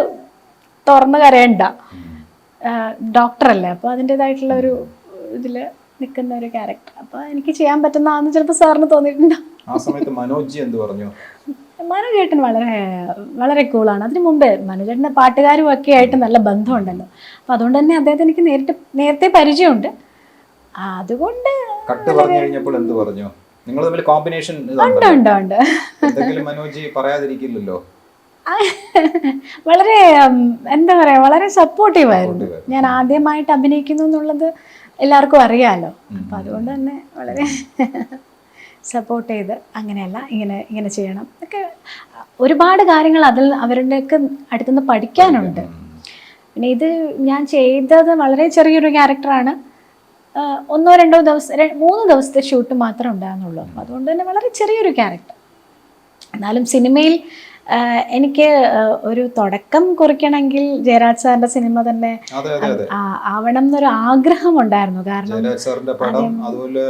തുറന്ന് കരയണ്ട. ഡോക്ടറല്ലേ, അപ്പോൾ അതിൻ്റെതായിട്ടുള്ള ഒരു ഇതിൽ നിൽക്കുന്ന ഒരു ക്യാരക്ടർ. അപ്പോൾ എനിക്ക് ചെയ്യാൻ പറ്റുന്നതാണെന്ന് ചിലപ്പോൾ സാറിന് തോന്നിയിട്ടുണ്ടോ? മനോജ് ചേട്ടൻ വളരെ വളരെ കൂളാണ്. അതിന് മുമ്പേ മനോജ് ചേട്ടൻ്റെ പാട്ടുകാരും ഒക്കെ ആയിട്ട് നല്ല ബന്ധമുണ്ടല്ലോ. അപ്പം അതുകൊണ്ട് തന്നെ അദ്ദേഹത്തിന് എനിക്ക് നേരത്തെ പരിചയമുണ്ട്. അതുകൊണ്ട് വളരെ എന്താ പറയാ, വളരെ സപ്പോർട്ടീവ് ആയിരുന്നു. ഞാൻ ആദ്യമായിട്ട് അഭിനയിക്കുന്നു എന്നുള്ളത് എല്ലാവർക്കും അറിയാലോ. അപ്പം അതുകൊണ്ട് തന്നെ വളരെ സപ്പോർട്ട് ചെയ്ത് അങ്ങനെയല്ല ഇങ്ങനെ ചെയ്യണം ഒക്കെ ഒരുപാട് കാര്യങ്ങൾ അതിൽ അവരുടെയൊക്കെ അടുത്തുനിന്ന് പഠിക്കാനുണ്ട്. പിന്നെ ഇത് ഞാൻ ചെയ്തത് വളരെ ചെറിയൊരു ക്യാരക്ടറാണ്. 1-2 ദിവസം 3 ദിവസത്തെ ഷൂട്ട് മാത്രമേ ഉണ്ടാകുന്നുള്ളൂ. അപ്പം അതുകൊണ്ട് തന്നെ വളരെ ചെറിയൊരു ക്യാരക്ടർ. എന്നാലും സിനിമയിൽ എനിക്ക് ഒരു തുടക്കം കുറിക്കണമെങ്കിൽ ജയരാജ് സാറിന്റെ സിനിമ തന്നെ ആവണം എന്നൊരു ആഗ്രഹം ഉണ്ടായിരുന്നു. കാരണം അതുപോലെ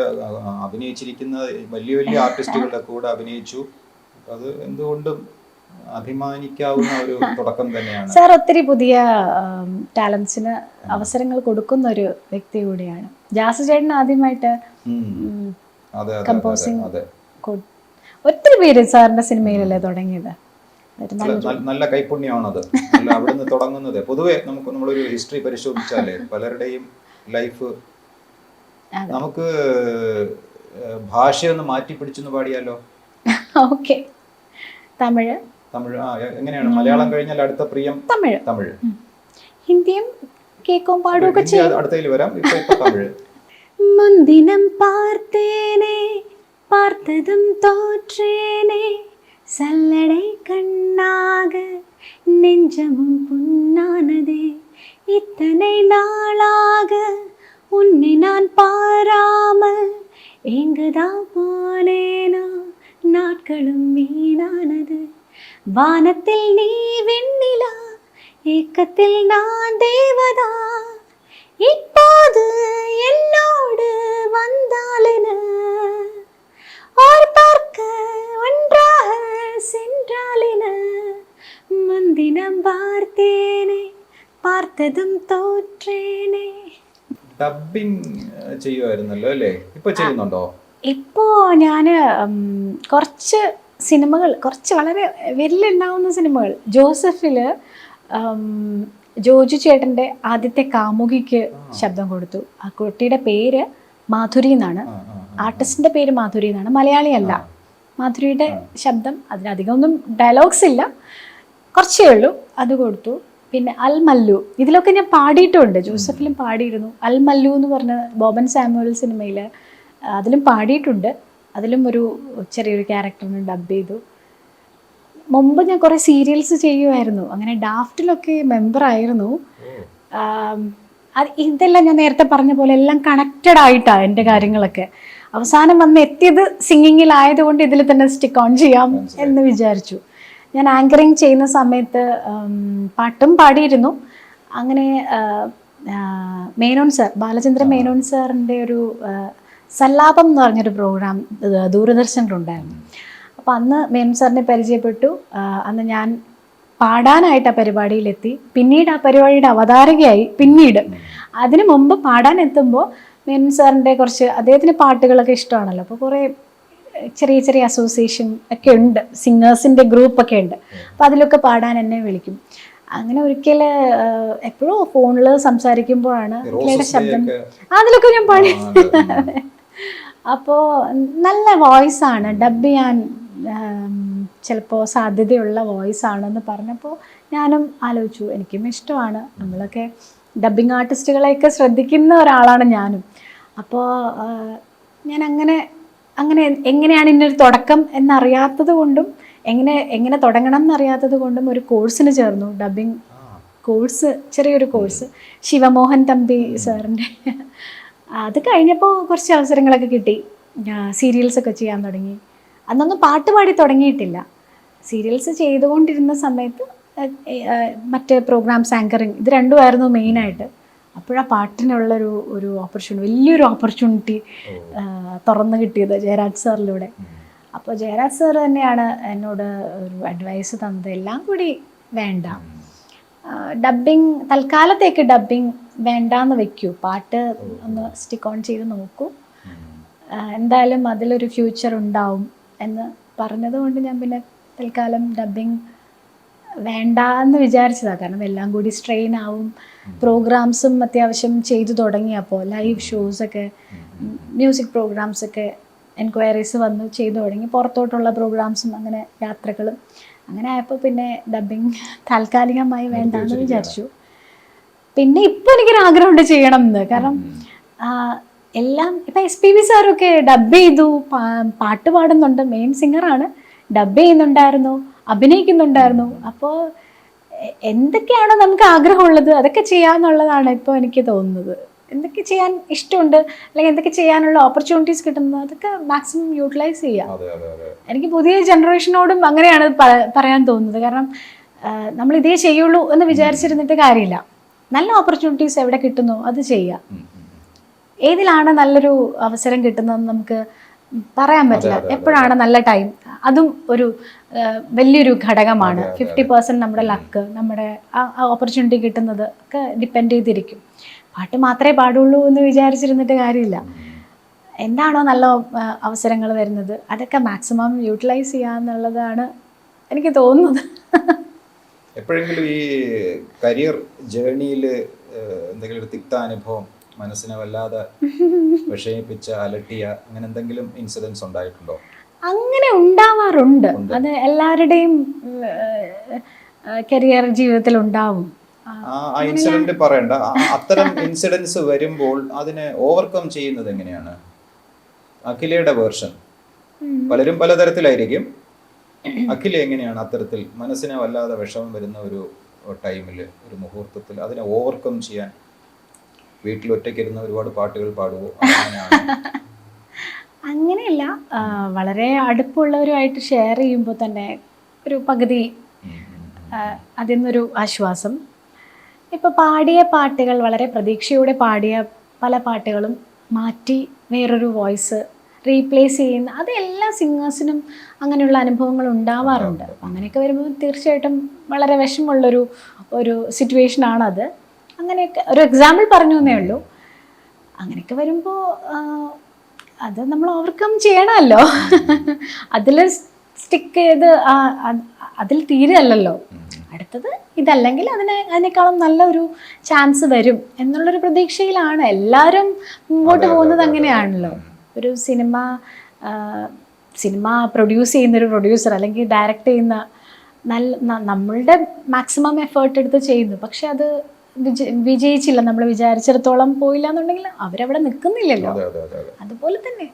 അഭിനയിച്ചിരിക്കുന്ന വലിയ വലിയ ആർട്ടിസ്റ്റുകളുടെ കൂടെ അഭിനയിച്ചു. അത് എന്തുകൊണ്ടും അഭിമാനിക്കാവുന്ന ഒരു തുടക്കം തന്നെയാണ്. സാർ ഒത്തിരി പുതിയ ടാലൻസിന് അവസരങ്ങൾ കൊടുക്കുന്ന ഒരു വ്യക്തി കൂടിയാണ്. ജാസ് ചേട്ടൻ ആദ്യമായിട്ട് കമ്പോസിങ് ഒത്തിരി പേര് സാറിന്റെ സിനിമയിലല്ലേ തുടങ്ങിയത്. നല്ല കൈപുണ്യമാണത്. അവിടുന്ന് തുടങ്ങുന്നത്. പൊതുവെ നമ്മളൊരു ഹിസ്റ്ററി പരിശോധിച്ചാലേ പലരുടെയും ലൈഫ് നമുക്ക് ഭാഷയൊന്ന് മാറ്റി പിടിച്ചെന്ന് പാടിയാലോ? ഓക്കെ. തമിഴ് എങ്ങനെയാണ്? മലയാളം കഴിഞ്ഞാൽ അടുത്ത പ്രിയം തമിഴ്. ഹിന്ദിയും കേൾക്കും പാടുകയൊക്കെ ചെയ്യും. അടുത്തതിൽ വരാം. ഇപ്പൊ തമിഴ്. മുന്തിനം പാർത്തേനേ பார்த்ததும் தோற்றேனே சல்லடை கண்ணாக நெஞ்சமும் புண்ணானதே இத்தனை நாளாக உன்னை நான் பாராமல் எங்குதான் போனேனோ நாட்களும் வீணானது வானத்தில் நீ வெண்ணிலா ஏக்கத்தில் நான் தேவதா இப்போது என்னோடு வந்தாலென ஓர் பார்க்க ஒன்றாக சென்றாலென முந்தினம் பார்த்தேனே பார்த்ததுം തോற்றേനേ. ഡബ്ബിംഗ് ചെയ്യുമായിരുന്നല്ലോ അല്ലേ? ഇപ്പൊ ചെയ്യുന്നുണ്ടോ? ഇപ്പോ ഞാന് കുറച്ച് സിനിമകൾ, കുറച്ച് വളരെ വിരലുണ്ടാവുന്ന സിനിമകൾ. ജോസഫില് ജോജു ചേട്ടൻ്റെ ആദ്യത്തെ കാമുകിക്ക് ശബ്ദം കൊടുത്തു. ആ കുട്ടിയുടെ പേര് മാധുരി എന്നാണ്. ആർട്ടിസ്റ്റിന്റെ പേര് മാധുരി എന്നാണ്. മലയാളിയല്ല. മാധുരിയുടെ ശബ്ദം, അതിനധികമൊന്നും ഡയലോഗ്സ് ഇല്ല, കുറച്ചേ ഉള്ളൂ, അത് കൊടുത്തു. പിന്നെ അൽ മല്ലു, ഇതിലൊക്കെ ഞാൻ പാടിയിട്ടുണ്ട്. ജോസഫിലും പാടിയിരുന്നു. അൽ മല്ലു എന്ന് പറഞ്ഞ ബോബൻ സാമുവൽ സിനിമയിൽ അതിലും പാടിയിട്ടുണ്ട്. അതിലും ഒരു ചെറിയൊരു ക്യാരക്ടറിന് ഡബ് ചെയ്തു. മുമ്പ് ഞാൻ കുറേ സീരിയൽസ് ചെയ്യുമായിരുന്നു. അങ്ങനെ ഡാഫ്റ്റിലൊക്കെ മെമ്പറായിരുന്നു. ഇതെല്ലാം ഞാൻ നേരത്തെ പറഞ്ഞ പോലെ എല്ലാം കണക്റ്റഡ് ആയിട്ടാണ് എൻ്റെ കാര്യങ്ങളൊക്കെ. അവസാനം വന്ന് എത്തിയത് സിംഗിങ്ങിലായതുകൊണ്ട് ഇതിൽ തന്നെ സ്റ്റിക്ക് ഓൺ ചെയ്യാം എന്ന് വിചാരിച്ചു. ഞാൻ ആങ്കറിങ് ചെയ്യുന്ന സമയത്ത് പാട്ടും പാടിയിരുന്നു. അങ്ങനെ മേനോൻ സാർ, ബാലചന്ദ്രൻ മേനോൻ സാറിൻ്റെ ഒരു സല്ലാപം എന്ന് പറഞ്ഞൊരു പ്രോഗ്രാം ദൂരദർശനിലുണ്ടായിരുന്നു. അപ്പോൾ അന്ന് മേനോൻ സാറിനെ പരിചയപ്പെട്ടു. അന്ന് ഞാൻ പാടാനായിട്ട് ആ പരിപാടിയിലെത്തി. പിന്നീട് ആ പരിപാടിയുടെ അവതാരകയായി. പിന്നീട് അതിനു മുമ്പ് പാടാൻ എത്തുമ്പോൾ മേനോൻ സാറിൻ്റെ കുറച്ച് അദ്ദേഹത്തിന് പാട്ടുകളൊക്കെ ഇഷ്ടമാണല്ലോ. അപ്പോൾ കുറേ ചെറിയ ചെറിയ അസോസിയേഷൻ ഒക്കെ ഉണ്ട്, സിംഗേഴ്സിൻ്റെ ഗ്രൂപ്പൊക്കെ ഉണ്ട്. അപ്പോൾ അതിലൊക്കെ പാടാൻ എന്നെ വിളിക്കും. അങ്ങനെ ഒരിക്കൽ എപ്പോഴും ഫോണിൽ സംസാരിക്കുമ്പോഴാണ് അഖിലയുടെ ശബ്ദം, അതിലൊക്കെ ഞാൻ പാടി. അപ്പോൾ നല്ല വോയിസാണ്, ഡബ് ചെയ്യാൻ ചിലപ്പോൾ സാധ്യതയുള്ള വോയിസ് ആണെന്ന് പറഞ്ഞപ്പോൾ ഞാനും ആലോചിച്ചു, എനിക്കും ഇഷ്ടമാണ്. നമ്മളൊക്കെ ഡബ്ബിങ് ആർട്ടിസ്റ്റുകളെയൊക്കെ ശ്രദ്ധിക്കുന്ന ഒരാളാണ് ഞാനും. അപ്പോൾ ഞാൻ അങ്ങനെ എങ്ങനെയാണ് ഇതിനൊരു തുടക്കം എന്നറിയാത്തത് കൊണ്ടും എങ്ങനെ തുടങ്ങണം എന്നറിയാത്തത് കൊണ്ടും ഒരു കോഴ്സിന് ചേർന്നു, ഡബ്ബിങ് കോഴ്സ്, ചെറിയൊരു കോഴ്സ് ശിവമോഹൻ തമ്പി സാറിൻ്റെ. അത് കഴിഞ്ഞപ്പോൾ കുറച്ച് അവസരങ്ങളൊക്കെ കിട്ടി, സീരിയൽസൊക്കെ ചെയ്യാൻ തുടങ്ങി. അന്നൊന്നും പാട്ട് പാടി തുടങ്ങിയിട്ടില്ല. സീരിയൽസ് ചെയ്തുകൊണ്ടിരുന്ന സമയത്ത് മറ്റ് പ്രോഗ്രാംസ്, ആങ്കറിങ്, ഇത് രണ്ടുമായിരുന്നു മെയിനായിട്ട്. അപ്പോഴാ പാട്ടിനുള്ളൊരു ഓപ്പർച്യൂണിറ്റി, വലിയൊരു ഓപ്പർച്യൂണിറ്റി തുറന്നു കിട്ടിയത് ജയരാജ് സാറിലൂടെ. അപ്പോൾ ജയരാജ് സാർ തന്നെയാണ് എന്നോട് ഒരു അഡ്വൈസ് തന്നത്, എല്ലാം കൂടി വേണ്ട, ഡബ്ബിങ് തൽക്കാലത്തേക്ക് ഡബ്ബിങ് വേണ്ടാന്ന് വെക്കൂ, പാട്ട് ഒന്ന് സ്റ്റിക്ക് ഓൺ ചെയ്ത് നോക്കൂ, എന്തായാലും അതിലൊരു ഫ്യൂച്ചർ ഉണ്ടാവും എന്ന് പറഞ്ഞതുകൊണ്ട് ഞാൻ പിന്നെ തൽക്കാലം ഡബ്ബിങ് വേണ്ട എന്ന് വിചാരിച്ചതാണ്. കാരണം എല്ലാം കൂടി സ്ട്രെയിൻ ആവും. പ്രോഗ്രാംസും അത്യാവശ്യം ചെയ്തു തുടങ്ങിയപ്പോൾ ലൈവ് ഷോസൊക്കെ, മ്യൂസിക് പ്രോഗ്രാംസൊക്കെ എൻക്വയറീസ് വന്നു ചെയ്തു തുടങ്ങി, പുറത്തോട്ടുള്ള പ്രോഗ്രാംസും അങ്ങനെ യാത്രകളും അങ്ങനെ ആയപ്പോൾ പിന്നെ ഡബ്ബിങ് താൽക്കാലികമായി വേണ്ടാന്ന് വിചാരിച്ചു. പിന്നെ ഇപ്പോൾ എനിക്കൊരാഗ്രഹമുണ്ട് ചെയ്യണം എന്ന്. കാരണം എല്ലാം ഇപ്പം SPB സാറൊക്കെ ഡബ് ചെയ്തു, പാട്ട് പാടുന്നുണ്ട്, മെയിൻ സിംഗറാണ്, ഡബ് ചെയ്യുന്നുണ്ടായിരുന്നു, അഭിനയിക്കുന്നുണ്ടായിരുന്നു. അപ്പോൾ എന്തൊക്കെയാണോ നമുക്ക് ആഗ്രഹമുള്ളത് അതൊക്കെ ചെയ്യാന്നുള്ളതാണ് ഇപ്പോൾ എനിക്ക് തോന്നുന്നത്. എന്തൊക്കെ ചെയ്യാൻ ഇഷ്ടമുണ്ട് അല്ലെങ്കിൽ എന്തൊക്കെ ചെയ്യാനുള്ള ഓപ്പർച്യൂണിറ്റീസ് കിട്ടുന്നത് അതൊക്കെ മാക്സിമം യൂട്ടിലൈസ് ചെയ്യാം. എനിക്ക് പുതിയ ജനറേഷനോടും അങ്ങനെയാണ് പറയാൻ തോന്നുന്നത്. കാരണം നമ്മൾ ഇതേ ചെയ്യുള്ളൂ എന്ന് വിചാരിച്ചിരുന്നിട്ട് കാര്യമില്ല. നല്ല ഓപ്പർച്യൂണിറ്റീസ് എവിടെ കിട്ടുന്നോ അത് ചെയ്യാം. ഏതിലാണ് നല്ലൊരു അവസരം കിട്ടുന്നതെന്ന് നമുക്ക് പറയാൻ പറ്റില്ല. എപ്പോഴാണ് നല്ല ടൈം, അതും ഒരു വലിയൊരു ഘടകമാണ്. 50% നമ്മുടെ ലക്ക്, നമ്മുടെ ആ ഓപ്പർച്യൂണിറ്റി കിട്ടുന്നത് ഒക്കെ ഡിപ്പെൻഡ് ചെയ്തിരിക്കും. പാട്ട് മാത്രമേ പാടുള്ളൂ എന്ന് വിചാരിച്ചിരുന്നിട്ട് കാര്യമില്ല. എന്താണോ നല്ല അവസരങ്ങൾ വരുന്നത് അതൊക്കെ മാക്സിമം യൂട്ടിലൈസ് ചെയ്യാന്നുള്ളതാണ് എനിക്ക് തോന്നുന്നത്. എപ്പോഴെങ്കിലും ഈ കരിയർ ജേർണിയിൽ എന്തെങ്കിലും ഒരു തിക്ത അനുഭവം മനസ്സിനെ വല്ലാതെ വിഷമിപ്പിച്ച, അലട്ടിയ അങ്ങനെ എന്തെങ്കിലും ഇൻസിഡൻസ് ഉണ്ടായിട്ടുണ്ടോ? അങ്ങനെ ഉണ്ടാവാറുണ്ട്. അത് എല്ലാവരുടെയും കരിയർ ജീവിതത്തിൽ ഉണ്ടാവും. ആ ഇൻസിഡന്റ് പറയണ്ട, അത്തരം ഇൻസിഡൻസ് വരുമ്പോൾ അതിനെ ഓവർകം ചെയ്യുന്നത് എങ്ങനെയാണ്? അഖിലയുടെ വേർഷൻ പലരും പലതരത്തിലായിരിക്കും. അഖില എങ്ങനെയാണ് അത്തരത്തിൽ മനസ്സിനെ വല്ലാതെ വിഷമം വരുന്ന ഒരു ടൈമിൽ, ഒരു മുഹൂർത്തത്തിൽ അതിനെ ഓവർകം ചെയ്യാൻ? വീട്ടിൽ ഒറ്റയ്ക്കിരുന്ന ഒരുപാട് പാട്ടുകൾ പാടുവോ? അങ്ങനെയല്ല, വളരെ അടുപ്പുള്ളവരുമായിട്ട് ഷെയർ ചെയ്യുമ്പോൾ തന്നെ ഒരു പകുതി അതിൽ നിന്നൊരു ആശ്വാസം. ഇപ്പോൾ പാടിയ പാട്ടുകൾ, വളരെ പ്രതീക്ഷയോടെ പാടിയ പല പാട്ടുകളും മാറ്റി വേറൊരു വോയിസ് റീപ്ലേസ് ചെയ്യുന്ന, അത് എല്ലാ സിംഗേഴ്സിനും അങ്ങനെയുള്ള അനുഭവങ്ങൾ ഉണ്ടാവാറുണ്ട്. അങ്ങനെയൊക്കെ വരുമ്പോൾ തീർച്ചയായിട്ടും വളരെ വിഷമമുള്ളൊരു സിറ്റുവേഷനാണത്. അങ്ങനെയൊക്കെ ഒരു എക്സാമ്പിൾ പറഞ്ഞു എന്നേ ഉള്ളൂ. അങ്ങനെയൊക്കെ വരുമ്പോൾ അത് നമ്മൾ ഓവർകം ചെയ്യണമല്ലോ. അതിൽ സ്റ്റിക്ക് ചെയ്ത് അതിൽ തീരെയല്ലല്ലോ. അടുത്തത് ഇതല്ലെങ്കിൽ അതിനേക്കാളും നല്ലൊരു ചാൻസ് വരും എന്നുള്ളൊരു പ്രതീക്ഷയിലാണ് എല്ലാവരും മുമ്പോട്ട് പോകുന്നത്. അങ്ങനെയാണല്ലോ. ഒരു സിനിമ പ്രൊഡ്യൂസ് ചെയ്യുന്നൊരു പ്രൊഡ്യൂസർ അല്ലെങ്കിൽ ഡയറക്റ്റ് ചെയ്യുന്ന നമ്മളുടെ മാക്സിമം എഫേർട്ട് എടുത്ത് ചെയ്യുന്നു. പക്ഷെ അത് വിജയിച്ചില്ല, നമ്മൾ വിചാരിച്ചിടത്തോളം പോയില്ല എന്നുണ്ടെങ്കിൽ അവരവിടെ നിൽക്കുന്നില്ലല്ലോ. അതുപോലെ തന്നെ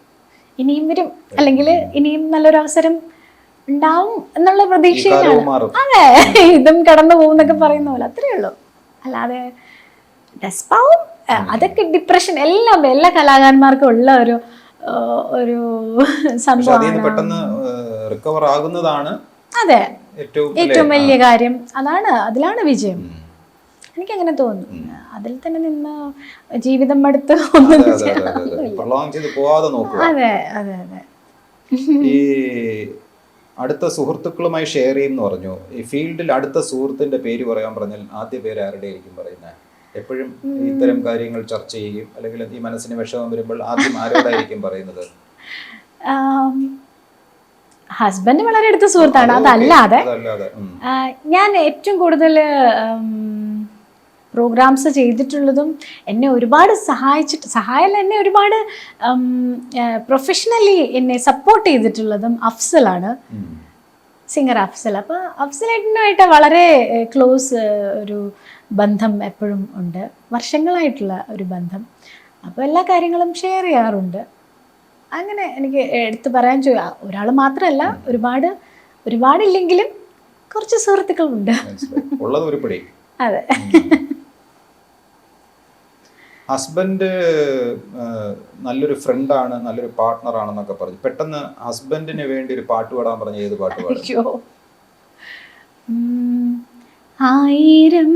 ഇനിയും വരും, അല്ലെങ്കിൽ ഇനിയും നല്ലൊരു അവസരം ഉണ്ടാവും എന്നുള്ള പ്രതീക്ഷയിലാണ്. അതെ, ഇതും കടന്നു പോകുന്നൊക്കെ പറയുന്ന പോലെ അത്രയേ ഉള്ളൂ. അല്ലാതെ ഡെസ്പാവും, അതൊക്കെ ഡിപ്രഷൻ എല്ലാ കലാകാരന്മാർക്കും ഉള്ള ഒരു സംഭവമാണ്. അതെ, ഏറ്റവും വലിയ കാര്യം അതാണ്. അതിലാണ് വിജയം. എനിക്കങ്ങനെ തോന്നുന്നു. അതിൽ തന്നെ നിന്ന് ജീവിതം അടുത്ത് ഒന്നും പോവാതെ നോക്കുക. അതെ അതെ അതെ. ഈ അടുത്ത സുഹൃത്തുക്കളുമായി ഷെയർ ചെയ്യുമെന്ന് പറഞ്ഞു. ഈ ഫീൽഡിൽ അടുത്ത സുഹൃത്തിൻ്റെ പേര് പറയാൻ പറഞ്ഞാൽ ആദ്യ പേര് ആരുടെ ആയിരിക്കും പറയുന്നത്? എപ്പോഴും ഇത്തരം കാര്യങ്ങൾ ചർച്ച ചെയ്യും, അല്ലെങ്കിൽ ഈ മനസ്സിന് വിഷമം വരുമ്പോൾ ആദ്യം ആരോടായിരിക്കും പറയുന്നത്? ഹസ്ബൻഡ് വളരെ അടുത്ത സുഹൃത്താണ്. അതല്ലാതെ ഞാൻ ഏറ്റവും കൂടുതൽ പ്രോഗ്രാംസ് ചെയ്തിട്ടുള്ളതും എന്നെ ഒരുപാട് സഹായം എന്നെ ഒരുപാട് പ്രൊഫഷണലി എന്നെ സപ്പോർട്ട് ചെയ്തിട്ടുള്ളതും അഫ്സലാണ്, സിംഗർ അഫ്സൽ. അപ്പോൾ അഫ്സലേട്ടനുമായിട്ട് വളരെ ക്ലോസ് ഒരു ബന്ധം എപ്പോഴും ഉണ്ട്, വർഷങ്ങളായിട്ടുള്ള ഒരു ബന്ധം. അപ്പോൾ എല്ലാ കാര്യങ്ങളും ഷെയർ ചെയ്യാറുണ്ട്. അങ്ങനെ എനിക്ക് എടുത്തു പറയാൻ ഒരാൾ മാത്രമല്ല, ഒരുപാടില്ലെങ്കിലും കുറച്ച് സുഹൃത്തുക്കളുണ്ട്. ഉള്ളത് ഒരു പിടി. അതെ. ഹസ്ബൻഡ് നല്ലൊരു ഫ്രണ്ടാണ്, നല്ലൊരു പാർട്ട്ണറാണെന്നൊക്കെ പറഞ്ഞു. പെട്ടെന്ന് ഹസ്ബൻഡിന് വേണ്ടി ഒരു പാട്ട് പാടാൻ പറഞ്ഞ ഏത് പാട്ട് പാടും? ആയിരം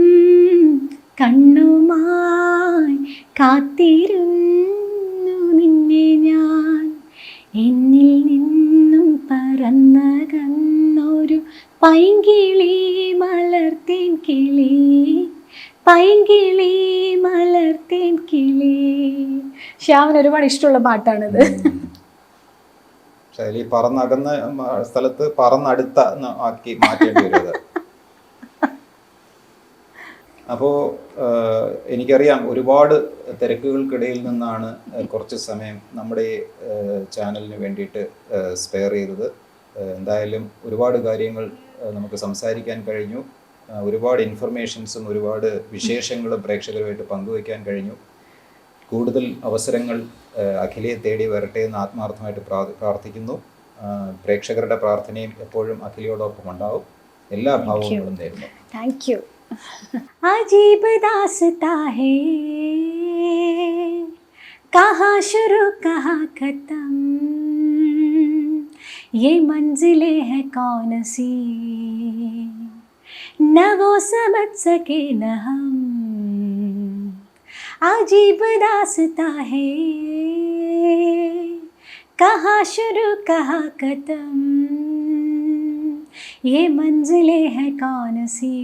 കണ്ണുമായി കാത്തിരുന്നു നിന്നെ ഞാൻ, എന്നിൽ നിന്നും പറന്നകന്നൊരു പൈങ്കിളി മലർത്തേൻ കിളി, പൈങ്കിളി മലർത്തേൻ കിളി. ശ്യാമിന് ഒരുപാട് ഇഷ്ടമുള്ള പാട്ടാണിത്. ഈ പറന്നകന്ന സ്ഥലത്ത് പറന്നടുത്ത ആക്കി മാറ്റേണ്ടി വരുന്നത്. അപ്പോൾ എനിക്കറിയാം ഒരുപാട് തിരക്കുകൾക്കിടയിൽ നിന്നാണ് കുറച്ച് സമയം നമ്മുടെ ചാനലിന് വേണ്ടിയിട്ട് സ്പെയർ ചെയ്തത്. എന്തായാലും ഒരുപാട് കാര്യങ്ങൾ നമുക്ക് സംസാരിക്കാൻ കഴിഞ്ഞു, ഒരുപാട് ഇൻഫർമേഷൻസും ഒരുപാട് വിശേഷങ്ങളും പ്രേക്ഷകരുമായിട്ട് പങ്കുവയ്ക്കാൻ കഴിഞ്ഞു. കൂടുതൽ അവസരങ്ങൾ അഖിലയെ തേടി വരട്ടെ എന്ന് ആത്മാർത്ഥമായിട്ട് പ്രാർത്ഥിക്കുന്നു. പ്രേക്ഷകരുടെ പ്രാർത്ഥനയും എപ്പോഴും അഖിലയോടൊപ്പം ഉണ്ടാവും. എല്ലാ ഭാവങ്ങളും നേരുന്നു. Thank you. अजीब दास्ता है, कहाँ शुरू कहाँ खत्म, ये मंजिलें है कौन सी, न वो समझ सके न हम. अजीब दास्ता है, कहाँ शुरू कहाँ खत्म, ये मंजिलें है कौन सी,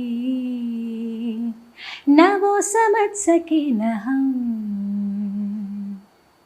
न वो समझ सके न हम.